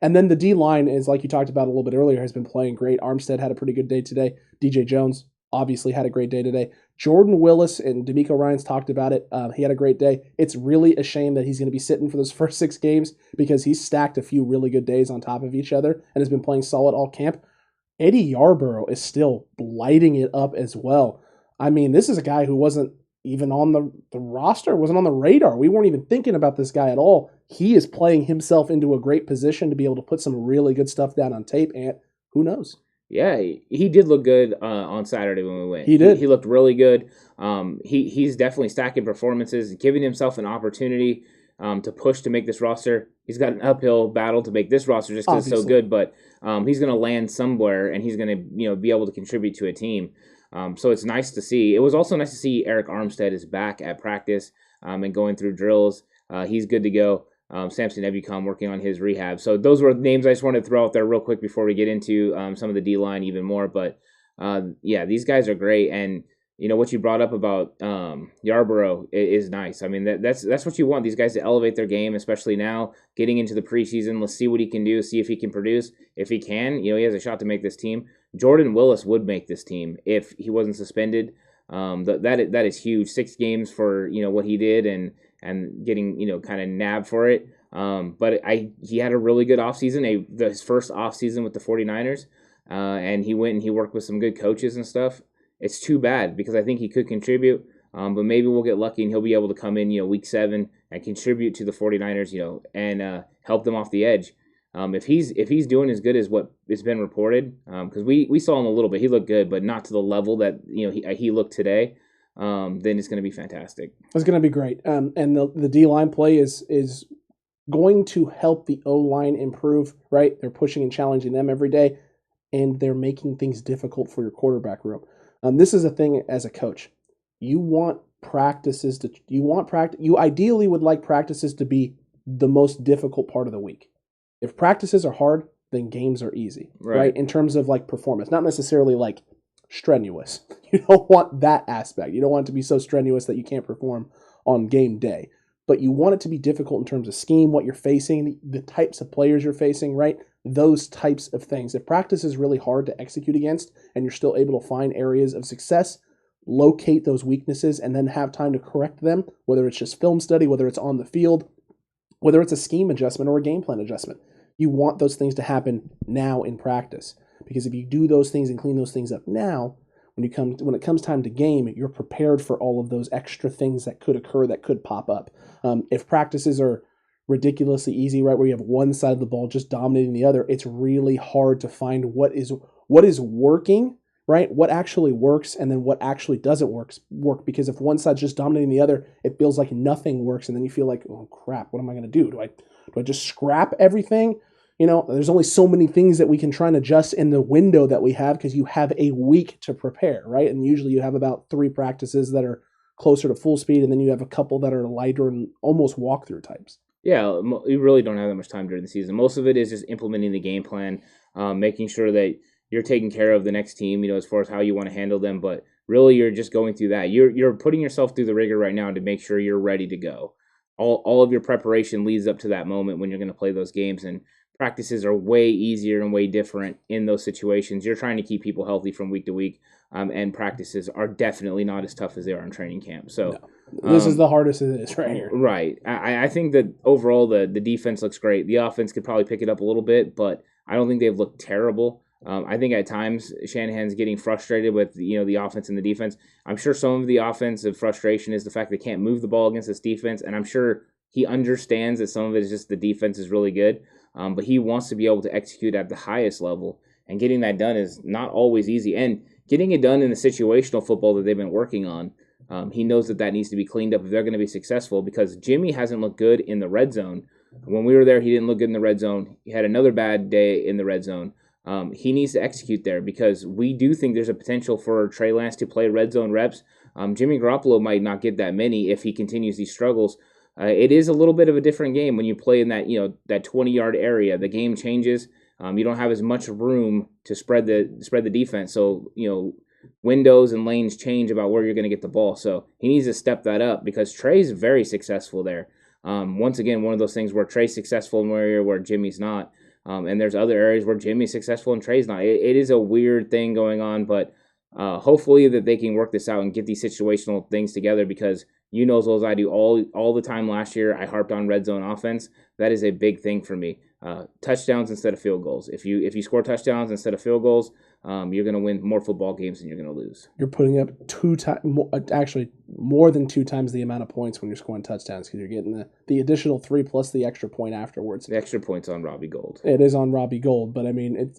Speaker 3: And then the D-line is, like you talked about a little bit earlier, has been playing great. Armstead had a pretty good day today. DJ Jones obviously had a great day today. Jordan Willis and D'Amico Ryans talked about it. He had a great day. It's really a shame that he's going to be sitting for those first 6 games because he's stacked a few really good days on top of each other and has been playing solid all camp. Eddie Yarborough is still lighting it up as well. I mean, this is a guy who wasn't even on the roster, wasn't on the radar. We weren't even thinking about this guy at all. He is playing himself into a great position to be able to put some really good stuff down on tape, and who knows?
Speaker 2: Yeah, he did look good on Saturday when we went.
Speaker 3: He did.
Speaker 2: He looked really good. He's definitely stacking performances, giving himself an opportunity to push to make this roster. He's got an uphill battle to make this roster just because it's so good, but he's going to land somewhere, and he's going to be able to contribute to a team. So it's nice to see. It was also nice to see Eric Armstead is back at practice and going through drills. He's good to go. Samson Ebukam working on his rehab. So those were names I just wanted to throw out there real quick before we get into some of the D-line even more. But, yeah, these guys are great. And, you know, what you brought up about Yarborough is nice. I mean, that's what you want, these guys to elevate their game, especially now getting into the preseason. Let's see what he can do, see if he can produce. If he can, he has a shot to make this team. Jordan Willis would make this team if he wasn't suspended. That is huge. 6 games for, what he did and getting, kind of nabbed for it. But he had a really good offseason, his first offseason with the 49ers, and he went and he worked with some good coaches and stuff. It's too bad because I think he could contribute, but maybe we'll get lucky and he'll be able to come in, week 7 and contribute to the 49ers, and help them off the edge. If he's doing as good as what has been reported, because we saw him a little bit, he looked good, but not to the level that he looked today. Then it's going to be fantastic.
Speaker 3: It's going to be great. And the D-line play is going to help the O-line improve, right? They're pushing and challenging them every day, and they're making things difficult for your quarterback room. This is a thing as a coach. You want practices to you ideally would like practices to be the most difficult part of the week. If practices are hard, then games are easy, right? In terms of like performance, not necessarily like strenuous. You don't want that aspect. You don't want it to be so strenuous that you can't perform on game day. But you want it to be difficult in terms of scheme, what you're facing, the types of players you're facing, right? Those types of things. If practice is really hard to execute against and you're still able to find areas of success, locate those weaknesses, and then have time to correct them, whether it's just film study, whether it's on the field, whether it's a scheme adjustment or a game plan adjustment. You want those things to happen now in practice. Because if you do those things and clean those things up now, when it comes time to game, you're prepared for all of those extra things that could occur, that could pop up. If practices are ridiculously easy, right, where you have one side of the ball just dominating the other, it's really hard to find what is working, right? What actually works, and then what actually doesn't work. Because if one side's just dominating the other, it feels like nothing works, and then you feel like, oh crap, what am I going to do? Do I just scrap everything? There's only so many things that we can try and adjust in the window that we have because you have a week to prepare, right? And usually you have about 3 practices that are closer to full speed, and then you have a couple that are lighter and almost walkthrough types.
Speaker 2: Yeah, you really don't have that much time during the season. Most of it is just implementing the game plan, making sure that you're taking care of the next team, as far as how you want to handle them. But really, you're just going through that. You're putting yourself through the rigor right now to make sure you're ready to go. All of your preparation leads up to that moment when you're going to play those games, and practices are way easier and way different in those situations. You're trying to keep people healthy from week to week, and practices are definitely not as tough as they are in training camp. So
Speaker 3: this is the hardest it is right here.
Speaker 2: Right. I think that overall the defense looks great. The offense could probably pick it up a little bit, but I don't think they've looked terrible. I think at times Shanahan's getting frustrated with the offense and the defense. I'm sure some of the offensive frustration is the fact they can't move the ball against this defense, and I'm sure he understands that some of it is just the defense is really good. But he wants to be able to execute at the highest level, and getting that done is not always easy. And getting it done in the situational football that they've been working on, he knows that needs to be cleaned up if they're going to be successful, because Jimmy hasn't looked good in the red zone. When we were there, he didn't look good in the red zone. He had another bad day in the red zone. He needs to execute there, because we do think there's a potential for Trey Lance to play red zone reps. Jimmy Garoppolo might not get that many if he continues these struggles. It is a little bit of a different game when you play in that that 20-yard area. The game changes. You don't have as much room to spread the defense. So windows and lanes change about where you're going to get the ball. So he needs to step that up, because Trey's very successful there. Once again, one of those things where Trey's successful in one area where Jimmy's not. And there's other areas where Jimmy's successful and Trey's not. It is a weird thing going on, but hopefully that they can work this out and get these situational things together, because you know as well as I do, all the time last year I harped on red zone offense. That is a big thing for me. Touchdowns instead of field goals. If you score touchdowns instead of field goals, you're going to win more football games than you're going to lose.
Speaker 3: You're putting up actually more than 2 times the amount of points when you're scoring touchdowns, because you're getting the additional 3 plus the extra point afterwards.
Speaker 2: The extra point's on Robbie Gould.
Speaker 3: It is on Robbie Gould, but I mean,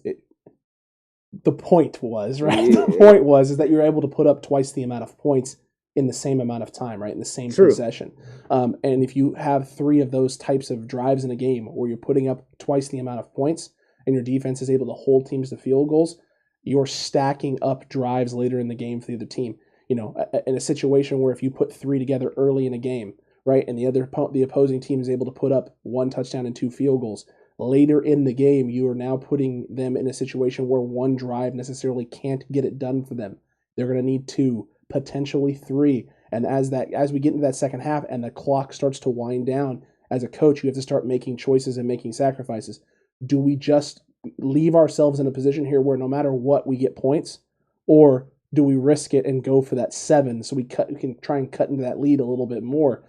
Speaker 3: the point was, right? Yeah. The point is that you're able to put up twice the amount of points in the same amount of time, right? In the same possession. And if you have 3 of those types of drives in a game where you're putting up twice the amount of points and your defense is able to hold teams to field goals, you're stacking up drives later in the game for the other team. In a situation where if you put 3 together early in a game, right, and the opposing team is able to put up 1 touchdown and 2 field goals, later in the game, you are now putting them in a situation where 1 drive necessarily can't get it done for them. They're going to need 2, potentially 3. And as we get into that second half and the clock starts to wind down, as a coach, you have to start making choices and making sacrifices. Do we just leave ourselves in a position here where no matter what we get points, or do we risk it and go for that 7 so we can try and cut into that lead a little bit more?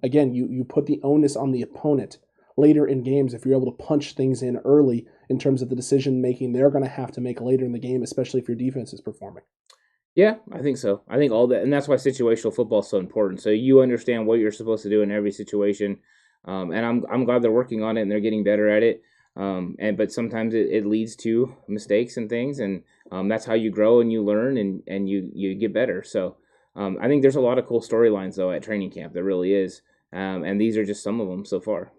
Speaker 3: Again, you put the onus on the opponent later in games if you're able to punch things in early in terms of the decision making they're going to have to make later in the game, especially if your defense is performing.
Speaker 2: Yeah, I think so. I think all that, and that's why situational football is so important. So you understand what you're supposed to do in every situation, and I'm glad they're working on it and they're getting better at it. But sometimes it leads to mistakes and things, and that's how you grow and you learn and you get better. So I think there's a lot of cool storylines though at training camp. There really is, and these are just some of them so far.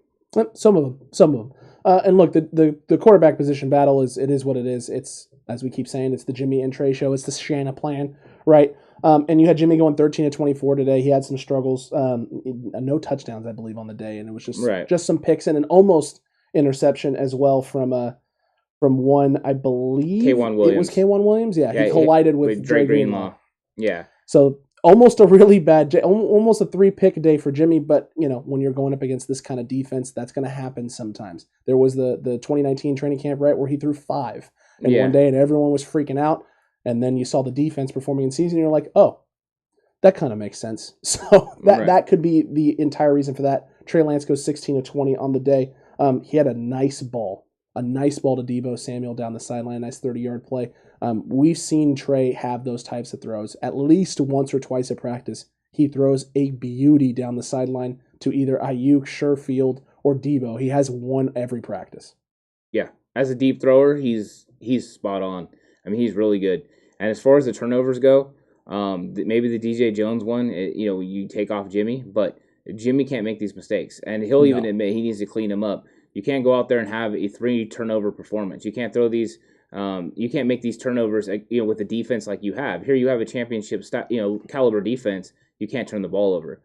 Speaker 3: Some of them. And look, the quarterback position battle is what it is. As we keep saying, it's the Jimmy and Trey show. It's the Shanna plan, right? And you had Jimmy going 13-24 today. He had some struggles, no touchdowns, I believe, on the day, and it was just some picks and an almost interception as well from one, I believe.
Speaker 2: K1 Williams.
Speaker 3: It was K1 Williams? Yeah, he collided with Dre Greenlaw.
Speaker 2: Yeah.
Speaker 3: So almost a really bad day, almost a 3-pick day for Jimmy, but, when you're going up against this kind of defense, that's going to happen sometimes. There was the 2019 training camp, right, where he threw 5 in one day, and everyone was freaking out, and then you saw the defense performing in season, and you're like, oh, that kind of makes sense. So that could be the entire reason for that. Trey Lance goes 16-20 on the day. He had a nice ball to Deebo Samuel down the sideline, nice 30-yard play. We've seen Trey have those types of throws at least once or twice at practice. He throws a beauty down the sideline to either Ayuk, Sherfield, or Deebo. He has one every practice.
Speaker 2: Yeah, as a deep thrower, he's spot on. I mean, he's really good. And as far as the turnovers go, maybe the DJ Jones one, you take off Jimmy, but Jimmy can't make these mistakes, and he'll even admit he needs to clean them up. You can't go out there and have a 3-turnover performance. You can't throw these. You can't make these turnovers, with the defense like you have. Here you have a championship, caliber defense. You can't turn the ball over.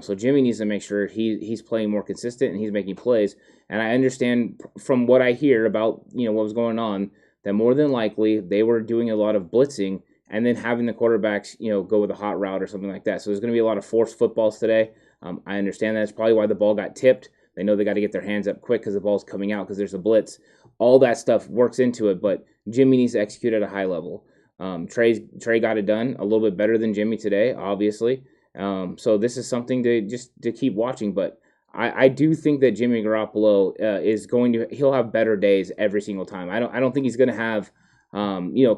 Speaker 2: So Jimmy needs to make sure he's playing more consistent and he's making plays. And I understand from what I hear about what was going on that more than likely they were doing a lot of blitzing and then having the quarterbacks go with a hot route or something like that. So there's going to be a lot of forced footballs today. I understand that's probably why the ball got tipped. They know they got to get their hands up quick because the ball's coming out because there's a blitz. All that stuff works into it, but Jimmy needs to execute at a high level. Trey got it done a little bit better than Jimmy today, obviously. So this is something to keep watching. But I do think that Jimmy Garoppolo he'll have better days every single time. I don't think he's going to have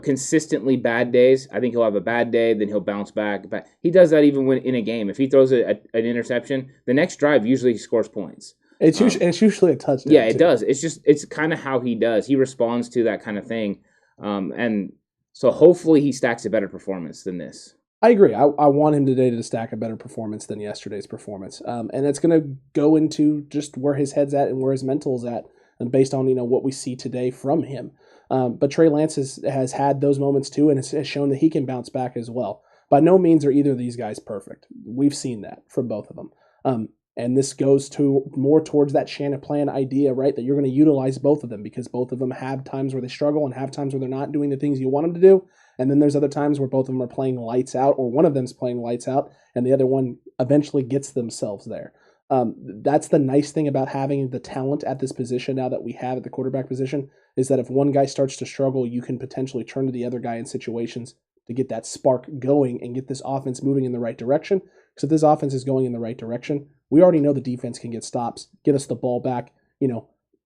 Speaker 2: consistently bad days. I think he'll have a bad day, then he'll bounce back. But he does that even when in a game. If he throws an interception, the next drive usually he scores points.
Speaker 3: It's usually a touchdown.
Speaker 2: Yeah, it does. It's kind of how he does. He responds to that kind of thing, and so hopefully he stacks a better performance than this.
Speaker 3: I agree. I want him today to stack a better performance than yesterday's performance, and it's going to go into just where his head's at and where his mental's at, and based on what we see today from him. But Trey Lance has had those moments too, and has shown that he can bounce back as well. By no means are either of these guys perfect. We've seen that from both of them. And this goes to more towards that Shanna plan idea, right? That you're going to utilize both of them because both of them have times where they struggle and have times where they're not doing the things you want them to do. And then there's other times where both of them are playing lights out, or one of them's playing lights out, and the other one eventually gets themselves there. That's the nice thing about having the talent at this position now that we have at the quarterback position, is that if one guy starts to struggle, you can potentially turn to the other guy in situations to get that spark going and get this offense moving in the right direction. Because if this offense is going in the right direction, we already know the defense can get stops, get us the ball back,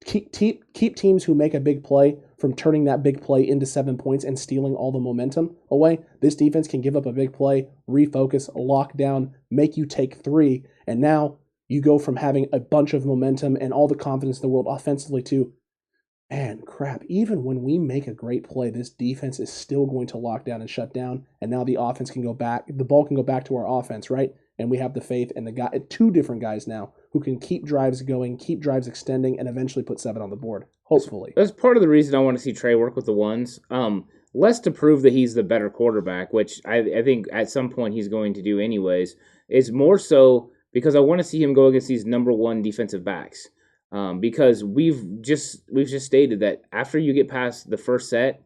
Speaker 3: keep teams who make a big play from turning that big play into 7 points and stealing all the momentum away. This defense can give up a big play, refocus, lock down, make you take 3, and now you go from having a bunch of momentum and all the confidence in the world offensively to, man, crap, even when we make a great play, this defense is still going to lock down and shut down, and now the offense can go back, the ball can go back to our offense, right? And we have the faith and two different guys now who can keep drives going, keep drives extending, and eventually put 7 on the board, hopefully.
Speaker 2: That's part of the reason I want to see Trey work with the ones. Less to prove that he's the better quarterback, which I think at some point he's going to do anyways. It's more so because I want to see him go against these number 1 defensive backs. Because we've just stated that after you get past the first set,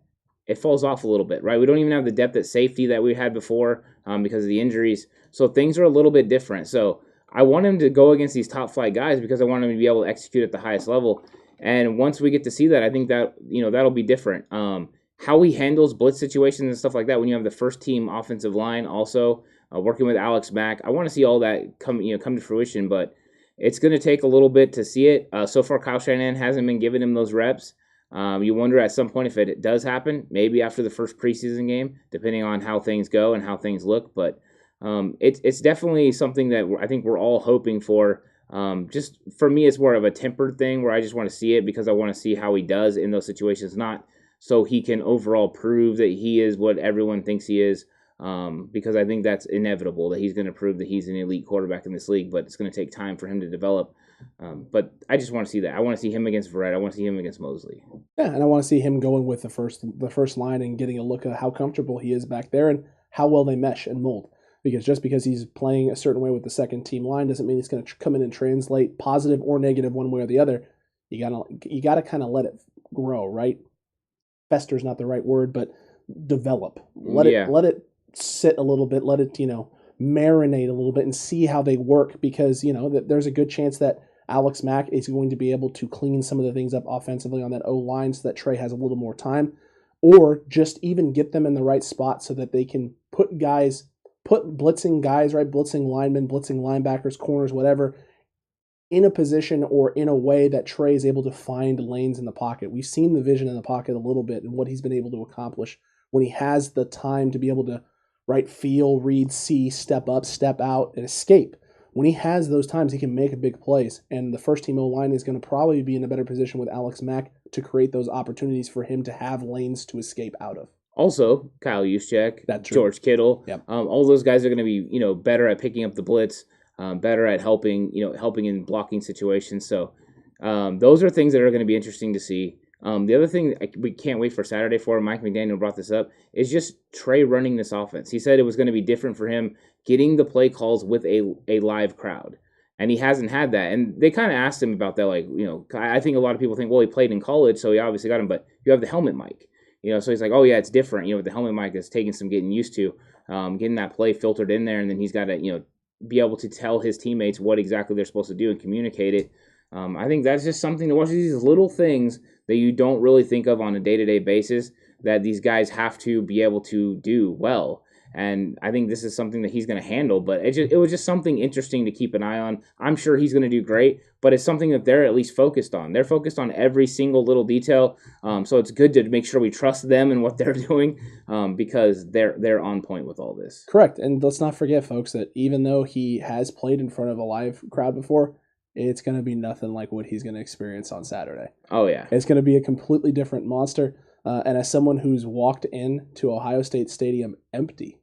Speaker 2: it falls off a little bit, right? We don't even have the depth at safety that we had before because of the injuries. So things are a little bit different. So I want him to go against these top flight guys because I want him to be able to execute at the highest level. And once we get to see that, I think that that'll be different. How he handles blitz situations and stuff like that when you have the first team offensive line also working with Alex Mack, I want to see all that come to fruition. But it's going to take a little bit to see it. So far, Kyle Shanahan hasn't been giving him those reps. You wonder at some point if it does happen, maybe after the first preseason game, depending on how things go and how things look. But it's definitely something that I think we're all hoping for. Just for me, it's more of a tempered thing where I just want to see it because I want to see how he does in those situations, not so he can overall prove that he is what everyone thinks he is. Because I think that's inevitable that he's going to prove that he's an elite quarterback in this league, but it's going to take time for him to develop. But I just want to see that. I want to see him against Verrett. I want to see him against Mosley.
Speaker 3: Yeah, and I want to see him going with the first line and getting a look at how comfortable he is back there and how well they mesh and mold. Because just because he's playing a certain way with the second team line doesn't mean he's going to come in and translate positive or negative one way or the other. You gotta kind of let it grow, right? Fester is not the right word, but develop. Let it sit a little bit. Let it marinate a little bit and see how they work. Because there's a good chance that Alex Mack is going to be able to clean some of the things up offensively on that O line so that Trey has a little more time, or just even get them in the right spot so that they can put blitzing guys, right? Blitzing linemen, blitzing linebackers, corners, whatever, in a position or in a way that Trey is able to find lanes in the pocket. We've seen the vision in the pocket a little bit and what he's been able to accomplish when he has the time to be able to, right, feel, read, see, step up, step out, and escape. When he has those times, he can make big plays, and the first team O-line is going to probably be in a better position with Alex Mack to create those opportunities for him to have lanes to escape out of.
Speaker 2: Also, Kyle Juszczyk, George Kittle,
Speaker 3: yep.
Speaker 2: All those guys are going to be, better at picking up the blitz, better at helping in blocking situations. So those are things that are going to be interesting to see. The other thing we can't wait for Saturday for, Mike McDaniel brought this up, is just Trey running this offense. He said it was going to be different for him getting the play calls with a live crowd. And he hasn't had that. And they kind of asked him about that. I think a lot of people think, well, he played in college, so he obviously got him, but you have the helmet mic. So he's like, oh, yeah, it's different. With the helmet mic, it's taking some getting used to, getting that play filtered in there, and then he's got to, be able to tell his teammates what exactly they're supposed to do and communicate it. I think that's just something to watch, these little things that you don't really think of on a day-to-day basis that these guys have to be able to do well. And I think this is something that he's going to handle, but it was just something interesting to keep an eye on. I'm sure he's going to do great, but it's something that they're at least focused on. They're focused on every single little detail, so it's good to make sure we trust them and what they're doing because they're on point with all this.
Speaker 3: Correct, and let's not forget, folks, that even though he has played in front of a live crowd before, it's going to be nothing like what he's going to experience on Saturday.
Speaker 2: Oh, yeah.
Speaker 3: It's going to be a completely different monster, and as someone who's walked into Ohio State Stadium empty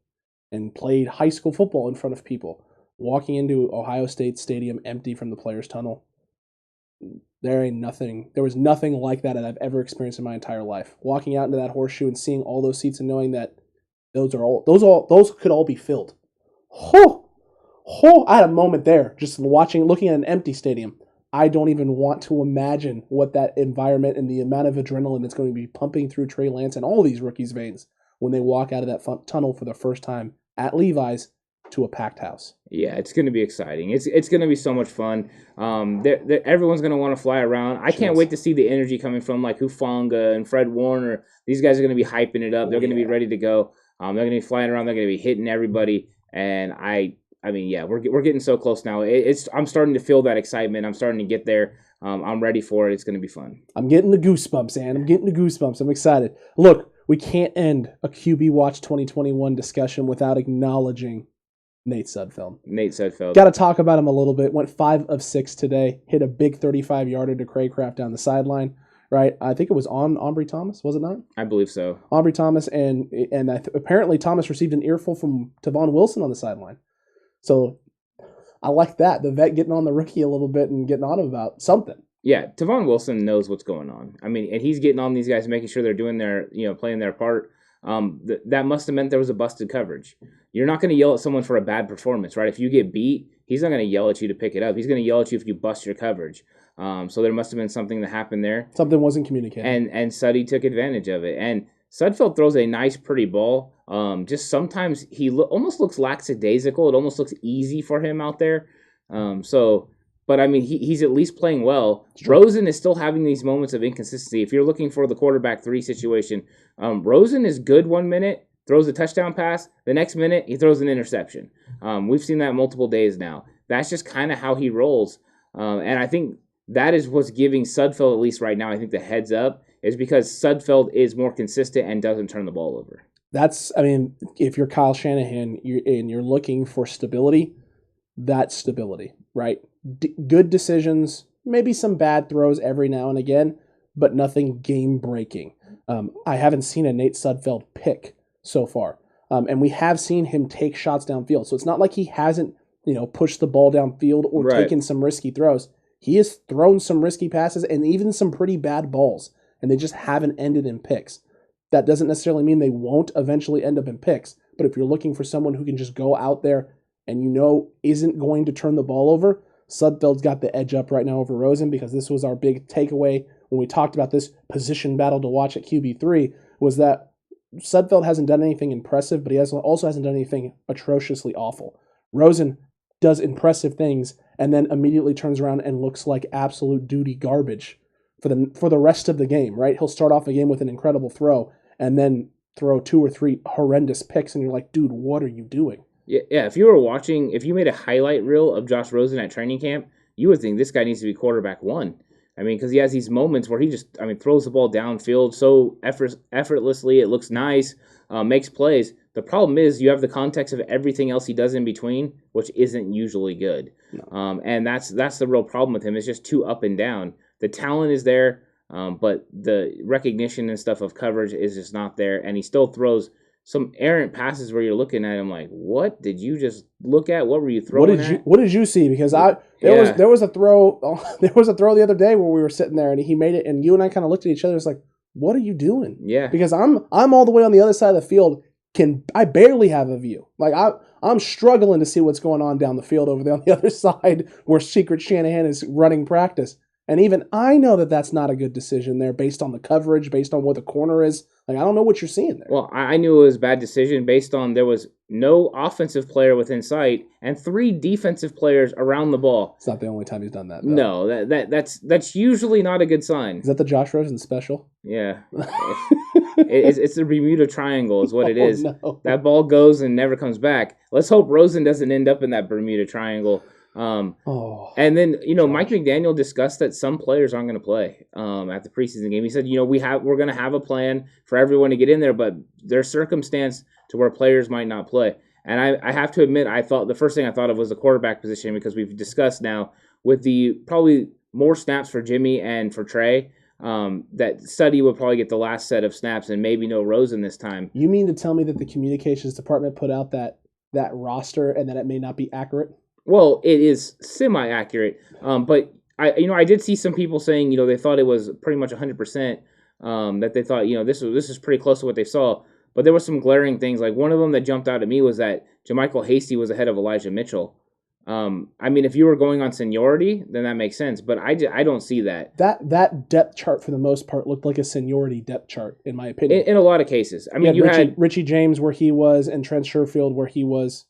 Speaker 3: and played high school football in front of people, walking into Ohio State Stadium empty from the players' tunnel, there was nothing like that I've ever experienced in my entire life. Walking out into that horseshoe and seeing all those seats and knowing that those could all be filled. I had a moment there just looking at an empty stadium. I don't even want to imagine what that environment and the amount of adrenaline that's going to be pumping through Trey Lance and all these rookies' veins when they walk out of that tunnel for the first time at Levi's to a packed house.
Speaker 2: Yeah, it's going to be exciting. It's going to be so much fun. Everyone's going to want to fly around. I can't wait to see the energy coming from like Hufanga and Fred Warner. These guys are going to be hyping it up. They're going to be ready to go. They're going to be flying around. They're going to be hitting everybody. And we're getting so close now. I'm starting to feel that excitement. I'm starting to get there. I'm ready for it. It's going to be fun.
Speaker 3: I'm getting the goosebumps, Ann. I'm excited. Look, we can't end a QB Watch 2021 discussion without acknowledging Nate Sudfeld. Got to talk about him a little bit. Went 5 of 6 today. Hit a big 35-yarder to Craycraft down the sideline. Right? I think it was on Aubrey Thomas, was it not?
Speaker 2: I believe so.
Speaker 3: Aubrey Thomas, and apparently Thomas received an earful from Tavon Wilson on the sideline. So I like that. The vet getting on the rookie a little bit and getting on him about something.
Speaker 2: Yeah, Tavon Wilson knows what's going on. And he's getting on these guys, making sure they're doing their, playing their part. That must have meant there was a busted coverage. You're not going to yell at someone for a bad performance, right? If you get beat, he's not going to yell at you to pick it up. He's going to yell at you if you bust your coverage. So there must have been something that happened there.
Speaker 3: Something wasn't communicated.
Speaker 2: And Suddy took advantage of it. And Sudfeld throws a nice, pretty ball. Just sometimes he almost looks lackadaisical. It almost looks easy for him out there. But he's at least playing well. Rosen is still having these moments of inconsistency. If you're looking for the quarterback 3 situation, Rosen is good 1 minute, throws a touchdown pass. The next minute, he throws an interception. We've seen that multiple days now. That's just kind of how he rolls. And I think that is what's giving Sudfeld, at least right now, I think the heads up, is because Sudfeld is more consistent and doesn't turn the ball over.
Speaker 3: If you're Kyle Shanahan and you're looking for stability, that's stability, right? Good decisions, maybe some bad throws every now and again, but nothing game-breaking. I haven't seen a Nate Sudfeld pick so far, and we have seen him take shots downfield. So it's not like he hasn't, pushed the ball downfield or taken some risky throws. He has thrown some risky passes and even some pretty bad balls. and they just haven't ended in picks. That doesn't necessarily mean they won't eventually end up in picks, but if you're looking for someone who can just go out there and isn't going to turn the ball over, Sudfeld's got the edge up right now over Rosen, because this was our big takeaway when we talked about this position battle to watch at QB3, was that Sudfeld hasn't done anything impressive, but he also hasn't done anything atrociously awful. Rosen does impressive things and then immediately turns around and looks like absolute duty garbage for the rest of the game, right? He'll start off the game with an incredible throw and then throw 2 or 3 horrendous picks, and you're like, dude, what are you doing?
Speaker 2: Yeah, if you made a highlight reel of Josh Rosen at training camp, you would think this guy needs to be quarterback 1. I mean, because he has these moments where he just, throws the ball downfield so effortlessly. It looks nice, makes plays. The problem is you have the context of everything else he does in between, which isn't usually good. No. And that's the real problem with him. It's just too up and down. The talent is there, but the recognition and stuff of coverage is just not there. And he still throws some errant passes where you're looking at him like, what did you just look at? What were you throwing at?
Speaker 3: What did you see? Because there was a throw the other day where we were sitting there and he made it, and you and I kind of looked at each other. It's like, what are you doing?
Speaker 2: Yeah.
Speaker 3: Because I'm all the way on the other side of the field. I barely have a view. Like I'm struggling to see what's going on down the field over there on the other side where Secret Shanahan is running practice. And even I know that that's not a good decision there based on the coverage, based on what the corner is. Like, I don't know what you're seeing there.
Speaker 2: Well, I knew it was a bad decision based on there was no offensive player within sight and 3 defensive players around the ball.
Speaker 3: It's not the only time he's done that, though.
Speaker 2: No, that's usually not a good sign.
Speaker 3: Is that the Josh Rosen special?
Speaker 2: Yeah. It's the Bermuda Triangle is what it is.
Speaker 3: No.
Speaker 2: That ball goes and never comes back. Let's hope Rosen doesn't end up in that Bermuda Triangle. And then, Mike McDaniel discussed that some players aren't going to play at the preseason game. He said, we're going to have a plan for everyone to get in there, but there's circumstance to where players might not play. And I have to admit, the first thing I thought of was the quarterback position, because we've discussed now with the probably more snaps for Jimmy and for Trey, that Suddy would probably get the last set of snaps and maybe no Rosen this time.
Speaker 3: You mean to tell me that the communications department put out that roster and that it may not be accurate?
Speaker 2: Well, it is semi-accurate, but I did see some people saying, they thought it was pretty much 100%, that they thought, this is pretty close to what they saw. But there were some glaring things. Like one of them that jumped out at me was that JaMychal Hasty was ahead of Elijah Mitchell. If you were going on seniority, then that makes sense. But I don't see that.
Speaker 3: That depth chart for the most part looked like a seniority depth chart, in my opinion.
Speaker 2: In a lot of cases.
Speaker 3: You had Richie James where he was and Trent Sherfield where he was.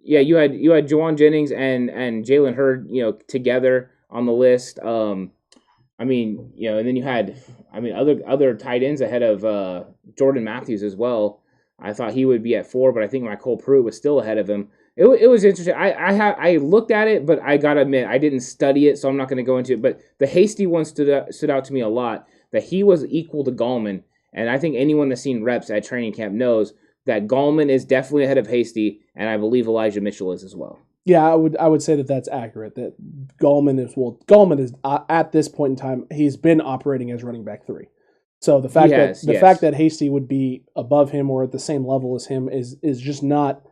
Speaker 2: You had Juwan Jennings and Jalen Hurd, together on the list. And then you had, other tight ends ahead of Jordan Matthews as well. I thought he would be at 4, but I think Cole Pruitt was still ahead of him. It was interesting. I looked at it, but I gotta admit I didn't study it, so I'm not going to go into it. But the Hasty one stood out to me a lot. That he was equal to Gallman, and I think anyone that's seen reps at training camp knows that Gallman is definitely ahead of Hasty, and I believe Elijah Mitchell is as well.
Speaker 3: Yeah, I would say that that's accurate. That Gallman is at this point in time, he's been operating as running back 3. So the fact fact that Hasty would be above him or at the same level as him is just not.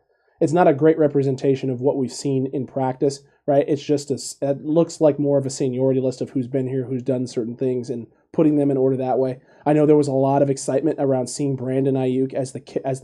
Speaker 3: It's not a great representation of what we've seen in practice, right? It's just it looks like more of a seniority list of who's been here, who's done certain things, and putting them in order that way. I know there was a lot of excitement around seeing Brandon Ayuk as the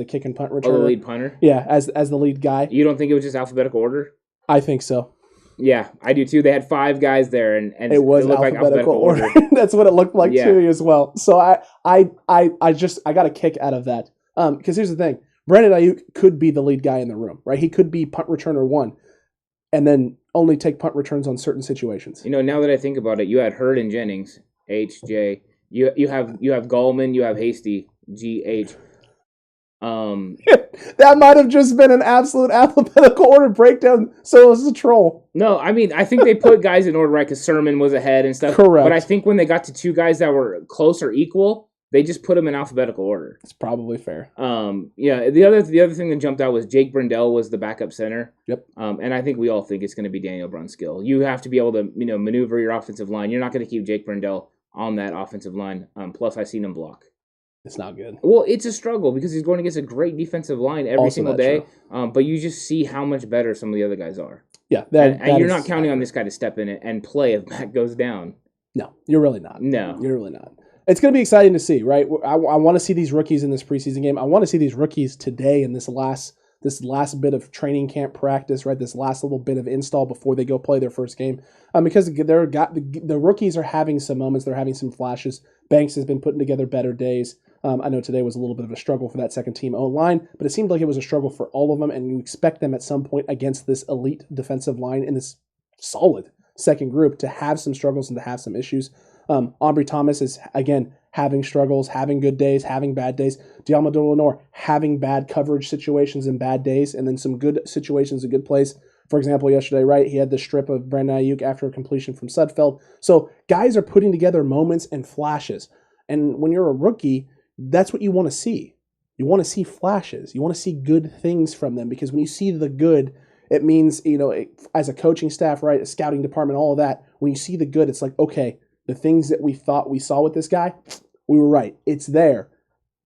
Speaker 3: kick and punt returner.
Speaker 2: Oh, the lead punter?
Speaker 3: Yeah, as the lead guy.
Speaker 2: You don't think it was just alphabetical order?
Speaker 3: I think so.
Speaker 2: Yeah, I do too. They had 5 guys there, and
Speaker 3: it was
Speaker 2: looked
Speaker 3: alphabetical order. That's what it looked like to me as well. So I got a kick out of that. Because here's the thing. Brandon Ayuk could be the lead guy in the room, right? He could be punt returner 1 and then only take punt returns on certain situations.
Speaker 2: Now that I think about it, you had Hurd and Jennings, HJ. You have Gallman, you have Hasty, GH.
Speaker 3: That might have just been an absolute alphabetical order breakdown, so it was a troll.
Speaker 2: No, I think they put guys in order, right, because Sermon was ahead and stuff.
Speaker 3: Correct.
Speaker 2: But I think when they got to 2 guys that were close or equal, they just put them in alphabetical order.
Speaker 3: It's probably fair.
Speaker 2: The other thing that jumped out was Jake Brendel was the backup center.
Speaker 3: Yep.
Speaker 2: And I think we all think it's going to be Daniel Brunskill. You have to be able to maneuver your offensive line. You're not going to keep Jake Brendel on that offensive line. Plus, I've seen him block.
Speaker 3: It's not good.
Speaker 2: Well, it's a struggle because he's going against a great defensive line every single day. But you just see how much better some of the other guys are.
Speaker 3: Yeah,
Speaker 2: and you're not counting on this guy to step in it and play if Matt goes down.
Speaker 3: No, you're really not.
Speaker 2: No,
Speaker 3: you're really not. It's going to be exciting to see, right? I want to see these rookies in this preseason game. I want to see these rookies today in this last bit of training camp practice, right? This last little bit of install before they go play their first game, because the rookies are having some moments. They're having some flashes. Banks has been putting together better days. I know today was a little bit of a struggle for that second team O-line, but it seemed like it was a struggle for all of them, and you expect them at some point against this elite defensive line in this solid second group to have some struggles and to have some issues. Aubrey Thomas is, again, having struggles, having good days, having bad days. Diamador Lenore having bad coverage situations and bad days, and then some good situations and good plays. For example, yesterday, right, he had the strip of Brandon Ayuk after a completion from Sudfeld. So guys are putting together moments and flashes. And when you're a rookie, that's what you want to see. You want to see flashes. You want to see good things from them, because when you see the good, it means, as a coaching staff, right, a scouting department, all of that, when you see the good, it's like, okay, the things that we thought we saw with this guy, we were right. It's there.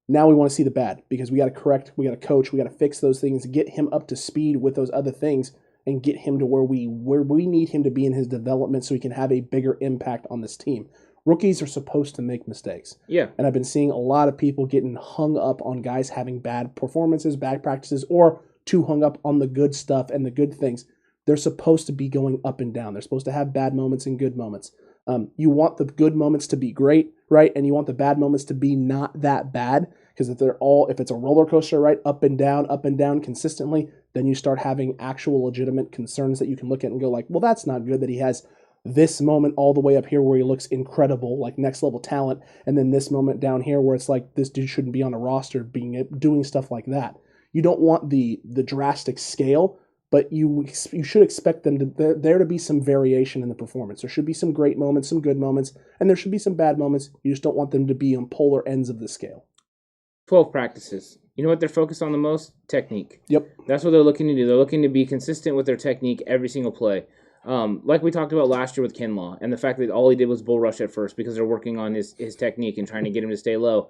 Speaker 3: Now we want to see the bad, because we got to correct, we got to coach, we got to fix those things, get him up to speed with those other things, and get him to where we need him to be in his development so he can have a bigger impact on this team. Rookies are supposed to make mistakes.
Speaker 2: Yeah.
Speaker 3: And I've been seeing a lot of people getting hung up on guys having bad performances, bad practices, or too hung up on the good stuff and the good things. They're supposed to be going up and down. They're supposed to have bad moments and good moments. You want the good moments to be great, right? And you want the bad moments to be not that bad, because if it's a roller coaster, right, up and down consistently, then you start having actual legitimate concerns that you can look at and go like, well, that's not good that he has this moment all the way up here where he looks incredible, like next level talent, and then this moment down here where it's like this dude shouldn't be on a roster doing stuff like that. You don't want the drastic scale, but you should expect there to be some variation in the performance. There should be some great moments, some good moments, and there should be some bad moments. You just don't want them to be on polar ends of the scale.
Speaker 2: 12 practices. You know what they're focused on the most? Technique.
Speaker 3: Yep.
Speaker 2: That's what they're looking to do. They're looking to be consistent with their technique every single play. Like we talked about last year with Kinlaw, and the fact that all he did was bull rush at first because they're working on his technique and trying to get him to stay low.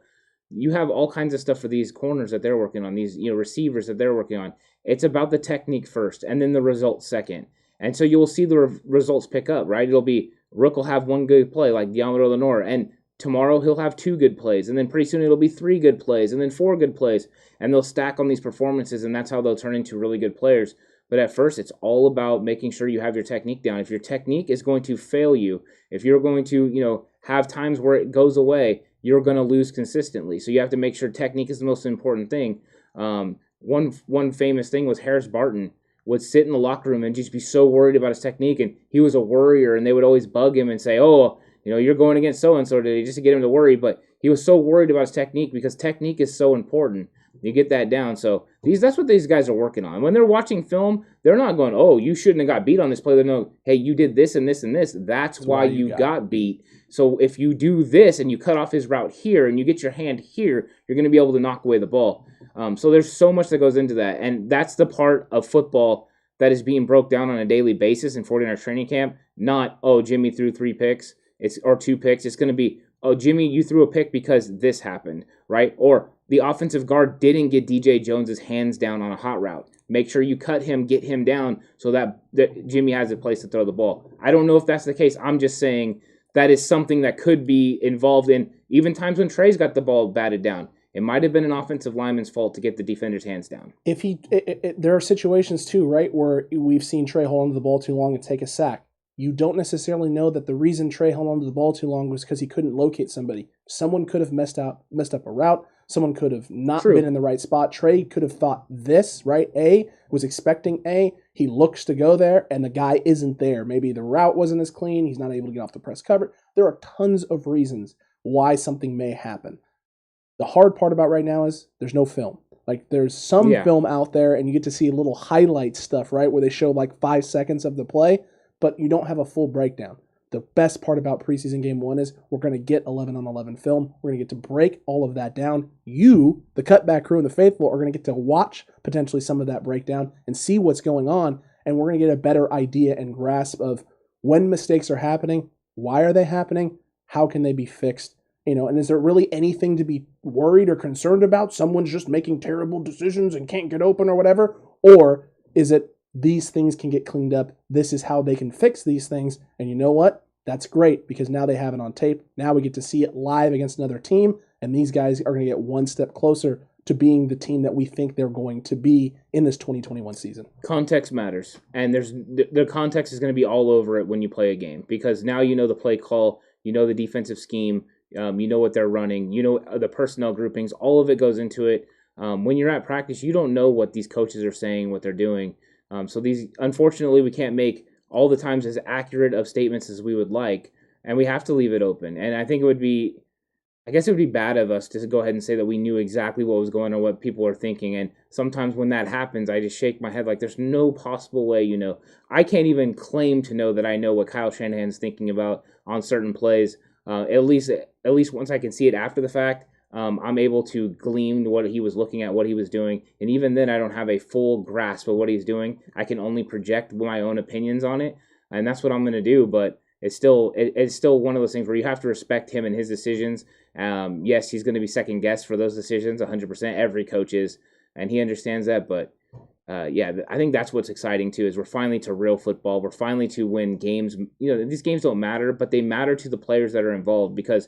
Speaker 2: You have all kinds of stuff for these corners that they're working on, these receivers that they're working on. It's about the technique first, and then the results second. And so you will see the results pick up, right? It'll be Rook will have one good play like Diamador Lenore, and tomorrow he'll have 2 good plays, and then pretty soon it'll be 3 good plays, and then 4 good plays, and they'll stack on these performances, and that's how they'll turn into really good players. But at first, it's all about making sure you have your technique down. If your technique is going to fail you, if you're going to, have times where it goes away, you're going to lose consistently. So you have to make sure technique is the most important thing. One famous thing was Harris Barton would sit in the locker room and just be so worried about his technique, and he was a worrier, and they would always bug him and say, you're going against so-and-so today, just to get him to worry. But he was so worried about his technique because technique is so important. You get that down. So that's what these guys are working on. When they're watching film, they're not going, you shouldn't have got beat on this play. They know, hey, you did this and this and this. That's why you got beat. So if you do this and you cut off his route here and you get your hand here, you're going to be able to knock away the ball. So there's so much that goes into that. And that's the part of football that is being broke down on a daily basis in 49ers training camp. Not, Jimmy threw 3 picks or 2 picks. It's going to be, Jimmy, you threw a pick because this happened, right? Or the offensive guard didn't get DJ Jones's hands down on a hot route. Make sure you cut him, get him down so that Jimmy has a place to throw the ball. I don't know if that's the case. I'm just saying that is something that could be involved in even times when Trey's got the ball batted down. It might have been an offensive lineman's fault to get the defender's hands down.
Speaker 3: There are situations too, right, where we've seen Trey hold onto the ball too long and take a sack. You don't necessarily know that the reason Trey held onto the ball too long was because he couldn't locate somebody. Someone could have messed up a route. Someone could have not been in the right spot. Trey could have thought this, right? A, was expecting A. He looks to go there, and the guy isn't there. Maybe the route wasn't as clean. He's not able to get off the press cover. There are tons of reasons why something may happen. The hard part about right now is there's no film. Like, there's some film out there, and you get to see little highlight stuff, right, where they show like 5 seconds of the play, but you don't have a full breakdown. The best part about preseason game 1 is we're going to get 11-on-11 film. We're going to get to break all of that down. You, the Cutback crew and the faithful, are going to get to watch potentially some of that breakdown and see what's going on, and we're going to get a better idea and grasp of when mistakes are happening, why are they happening, how can they be fixed, and is there really anything to be worried or concerned about? Someone's just making terrible decisions and can't get open or whatever? Or is it these things can get cleaned up, this is how they can fix these things, and you know what? That's great because now they have it on tape. Now we get to see it live against another team, and these guys are going to get one step closer to being the team that we think they're going to be in this 2021 season.
Speaker 2: Context matters, and the context is going to be all over it when you play a game because now you know the play call, you know the defensive scheme, you know what they're running, you know the personnel groupings, all of it goes into it. When you're at practice, you don't know what these coaches are saying, what they're doing. So unfortunately, we can't make all the times as accurate of statements as we would like, and we have to leave it open. And I think it would be bad of us to go ahead and say that we knew exactly what was going on, what people are thinking. And sometimes when that happens, I just shake my head like there's no possible way, I can't even claim to know that I know what Kyle Shanahan's thinking about on certain plays. At least once I can see it after the fact, I'm able to glean what he was looking at, what he was doing. And even then, I don't have a full grasp of what he's doing. I can only project my own opinions on it. And that's what I'm going to do. But it's still one of those things where you have to respect him and his decisions. Yes, he's going to be second guessed for those decisions, 100%. Every coach is, and he understands that. But I think that's what's exciting too. Is we're finally to real football. We're finally to win games. These games don't matter, but they matter to the players that are involved because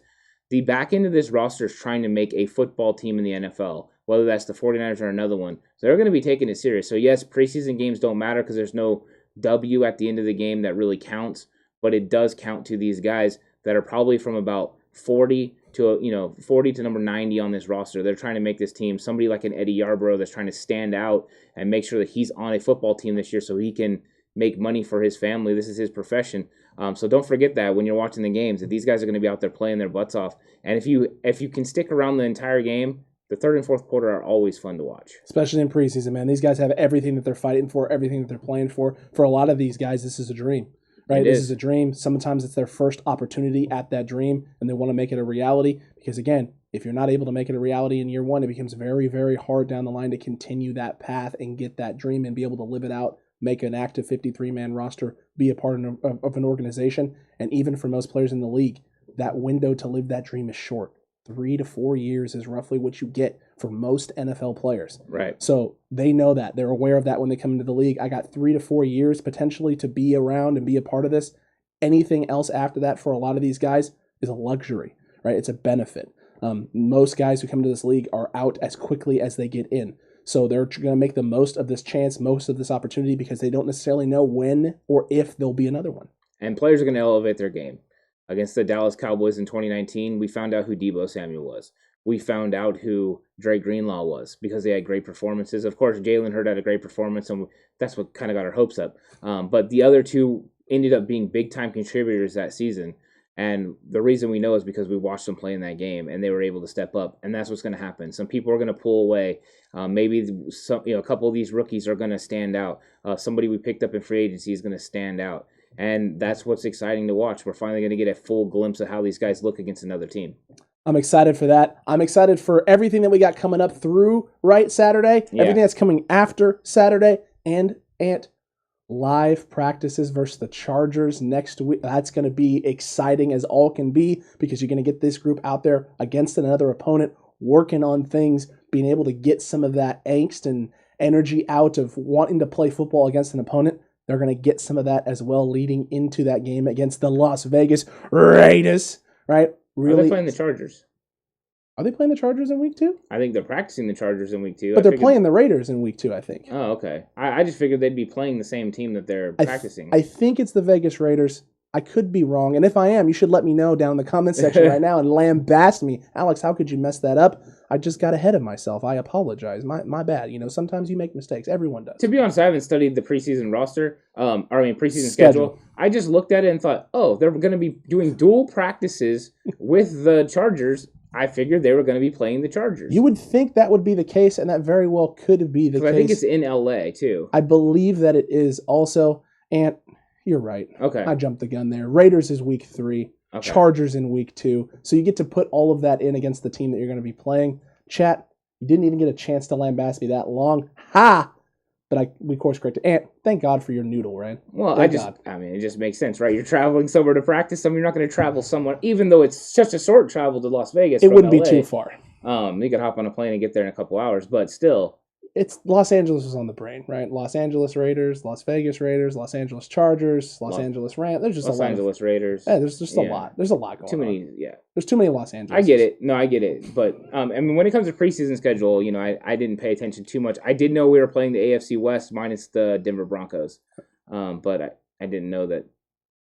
Speaker 2: the back end of this roster is trying to make a football team in the NFL, whether that's the 49ers or another one. So they're going to be taking it serious. So yes, preseason games don't matter because there's no W at the end of the game that really counts. But it does count to these guys that are probably from about 40 to number 90 on this roster. They're trying to make this team somebody like an Eddie Yarbrough that's trying to stand out and make sure that he's on a football team this year so he can make money for his family. This is his profession. So don't forget that when you're watching the games, that these guys are going to be out there playing their butts off. And if you can stick around the entire game, the third and fourth quarter are always fun to watch.
Speaker 3: Especially in preseason, man. These guys have everything that they're fighting for, everything that they're playing for. For a lot of these guys, this is a dream. Right, this is a dream. Sometimes it's their first opportunity at that dream, and they want to make it a reality. Because again, if you're not able to make it a reality in year one, it becomes very, very hard down the line to continue that path and get that dream and be able to live it out, make an active 53-man roster, be a part of an organization. And even for most players in the league, that window to live that dream is short. 3 to 4 years is roughly what you get for most NFL players.
Speaker 2: Right.
Speaker 3: So they know that. They're aware of that when they come into the league. I got 3 to 4 years potentially to be around and be a part of this. Anything else after that for a lot of these guys is a luxury, right? It's a benefit. Most guys who come into this league are out as quickly as they get in. So they're going to make the most of this chance, most of this opportunity because they don't necessarily know when or if there'll be another one.
Speaker 2: And players are going to elevate their game. Against the Dallas Cowboys in 2019, we found out who Deebo Samuel was. We found out who Dre Greenlaw was because they had great performances. Of course, Jalen Hurd had a great performance, and that's what kind of got our hopes up. But the other two ended up being big-time contributors that season. And the reason we know is because we watched them play in that game, and they were able to step up. And that's what's going to happen. Some people are going to pull away. Maybe a couple of these rookies are going to stand out. Somebody we picked up in free agency is going to stand out. And that's what's exciting to watch. We're finally going to get a full glimpse of how these guys look against another team.
Speaker 3: I'm excited for that. I'm excited for everything that we got coming up through Saturday, everything that's coming after Saturday, and live practices versus the Chargers next week. That's going to be exciting as all can be because you're going to get this group out there against another opponent, working on things, being able to get some of that angst and energy out of wanting to play football against an opponent. They're going to get some of that as well leading into that game against the Las Vegas Raiders, right?
Speaker 2: Really? Are they playing the Chargers?
Speaker 3: Are they playing the Chargers in week 2?
Speaker 2: I think they're practicing the Chargers in week 2.
Speaker 3: But they're playing the Raiders in week 2, I think.
Speaker 2: Oh, okay. I just figured they'd be playing the same team that they're practicing.
Speaker 3: I think it's the Vegas Raiders. I could be wrong. And if I am, you should let me know down in the comment section right now and lambaste me. Alex, how could you mess that up? I just got ahead of myself. I apologize. My bad. Sometimes you make mistakes. Everyone does.
Speaker 2: To be honest, I haven't studied the preseason roster, preseason schedule. I just looked at it and thought, oh, they're going to be doing dual practices with the Chargers. I figured they were going to be playing the Chargers.
Speaker 3: You would think that would be the case, and that very well could be the case.
Speaker 2: I think it's in L.A., too.
Speaker 3: I believe that it is also, and you're right.
Speaker 2: Okay.
Speaker 3: I jumped the gun there. Raiders is week 3. Okay. Chargers in week 2. So you get to put all of that in against the team that you're going to be playing. Chat, you didn't even get a chance to lambaste me that long. Ha! But we course corrected. And thank God for your noodle, right?
Speaker 2: Well, it just makes sense, right? You're traveling somewhere to practice. You're not going to travel somewhere, even though it's such a short travel to Las Vegas.
Speaker 3: It wouldn't be too far.
Speaker 2: You could hop on a plane and get there in a couple hours, but still,
Speaker 3: it's Los Angeles was on the brain, right? Los Angeles Raiders, Las Vegas Raiders, Los Angeles Chargers, Los Angeles Rams. There's just
Speaker 2: Los
Speaker 3: a lot.
Speaker 2: Angeles Raiders.
Speaker 3: Yeah, there's just a lot. There's a lot going on.
Speaker 2: Too many, yeah.
Speaker 3: There's too many Los Angeles.
Speaker 2: I get it. No, I get it. But I mean, when it comes to preseason schedule, I didn't pay attention too much. I did know we were playing the AFC West minus the Denver Broncos, but I didn't know that.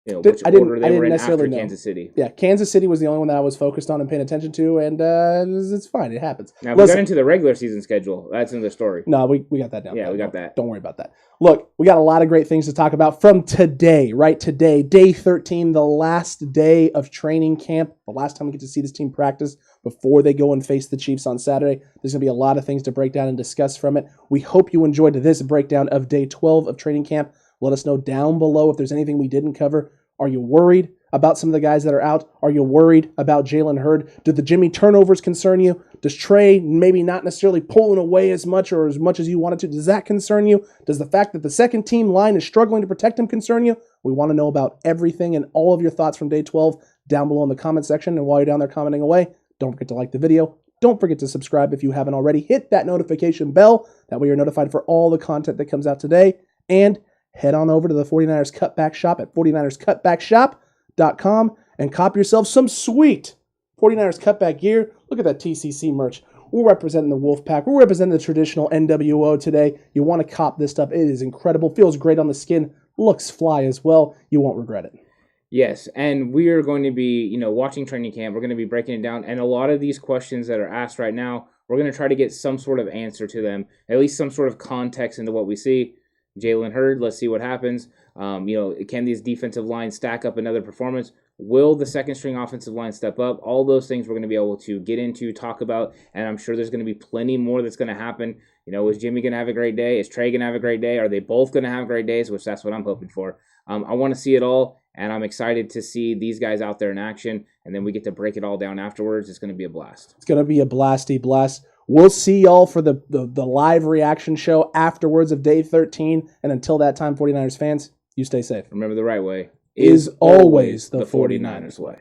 Speaker 2: Which order they were in after Kansas City.
Speaker 3: Yeah, Kansas City was the only one that I was focused on and paying attention to, and it's fine. It happens.
Speaker 2: Now, if we got into the regular season schedule, that's another story.
Speaker 3: No, we got that down.
Speaker 2: Yeah, we got that.
Speaker 3: Don't worry about that. Look, we got a lot of great things to talk about from today, right? Today, day 13, the last day of training camp, the last time we get to see this team practice before they go and face the Chiefs on Saturday. There's going to be a lot of things to break down and discuss from it. We hope you enjoyed this breakdown of day 12 of training camp. Let us know down below if there's anything we didn't cover. Are you worried about some of the guys that are out? Are you worried about Jalen Hurd? Do the Jimmy turnovers concern you? Does Trey maybe not necessarily pulling away as much as you wanted to? Does that concern you? Does the fact that the second team line is struggling to protect him concern you? We want to know about everything and all of your thoughts from day 12 down below in the comment section. And while you're down there commenting away, don't forget to like the video. Don't forget to subscribe if you haven't already. Hit that notification bell. That way you're notified for all the content that comes out today. And head on over to the 49ers Cutback Shop at 49erscutbackshop.com and cop yourself some sweet 49ers Cutback gear. Look at that TCC merch. We're representing the Wolfpack. We're representing the traditional NWO today. You want to cop this stuff. It is incredible. Feels great on the skin. Looks fly as well. You won't regret it.
Speaker 2: Yes, and we are going to be, watching training camp. We're going to be breaking it down. And a lot of these questions that are asked right now, we're going to try to get some sort of answer to them, at least some sort of context into what we see. Jalen Hurd, let's see what happens. Can these defensive lines stack up another performance? Will the second string offensive line step up? All those things we're going to be able to get into, talk about, and I'm sure there's going to be plenty more that's going to happen. Is Jimmy going to have a great day? Is Trey going to have a great day? Are they both going to have great days? Which that's what I'm hoping for. I want to see it all, and I'm excited to see these guys out there in action, and then we get to break it all down afterwards. It's going to be a blast.
Speaker 3: It's going to be a blasty blast. We'll see y'all for the live reaction show afterwards of day 13. And until that time, 49ers fans, you stay safe.
Speaker 2: Remember, the right way
Speaker 3: is always the 49ers way.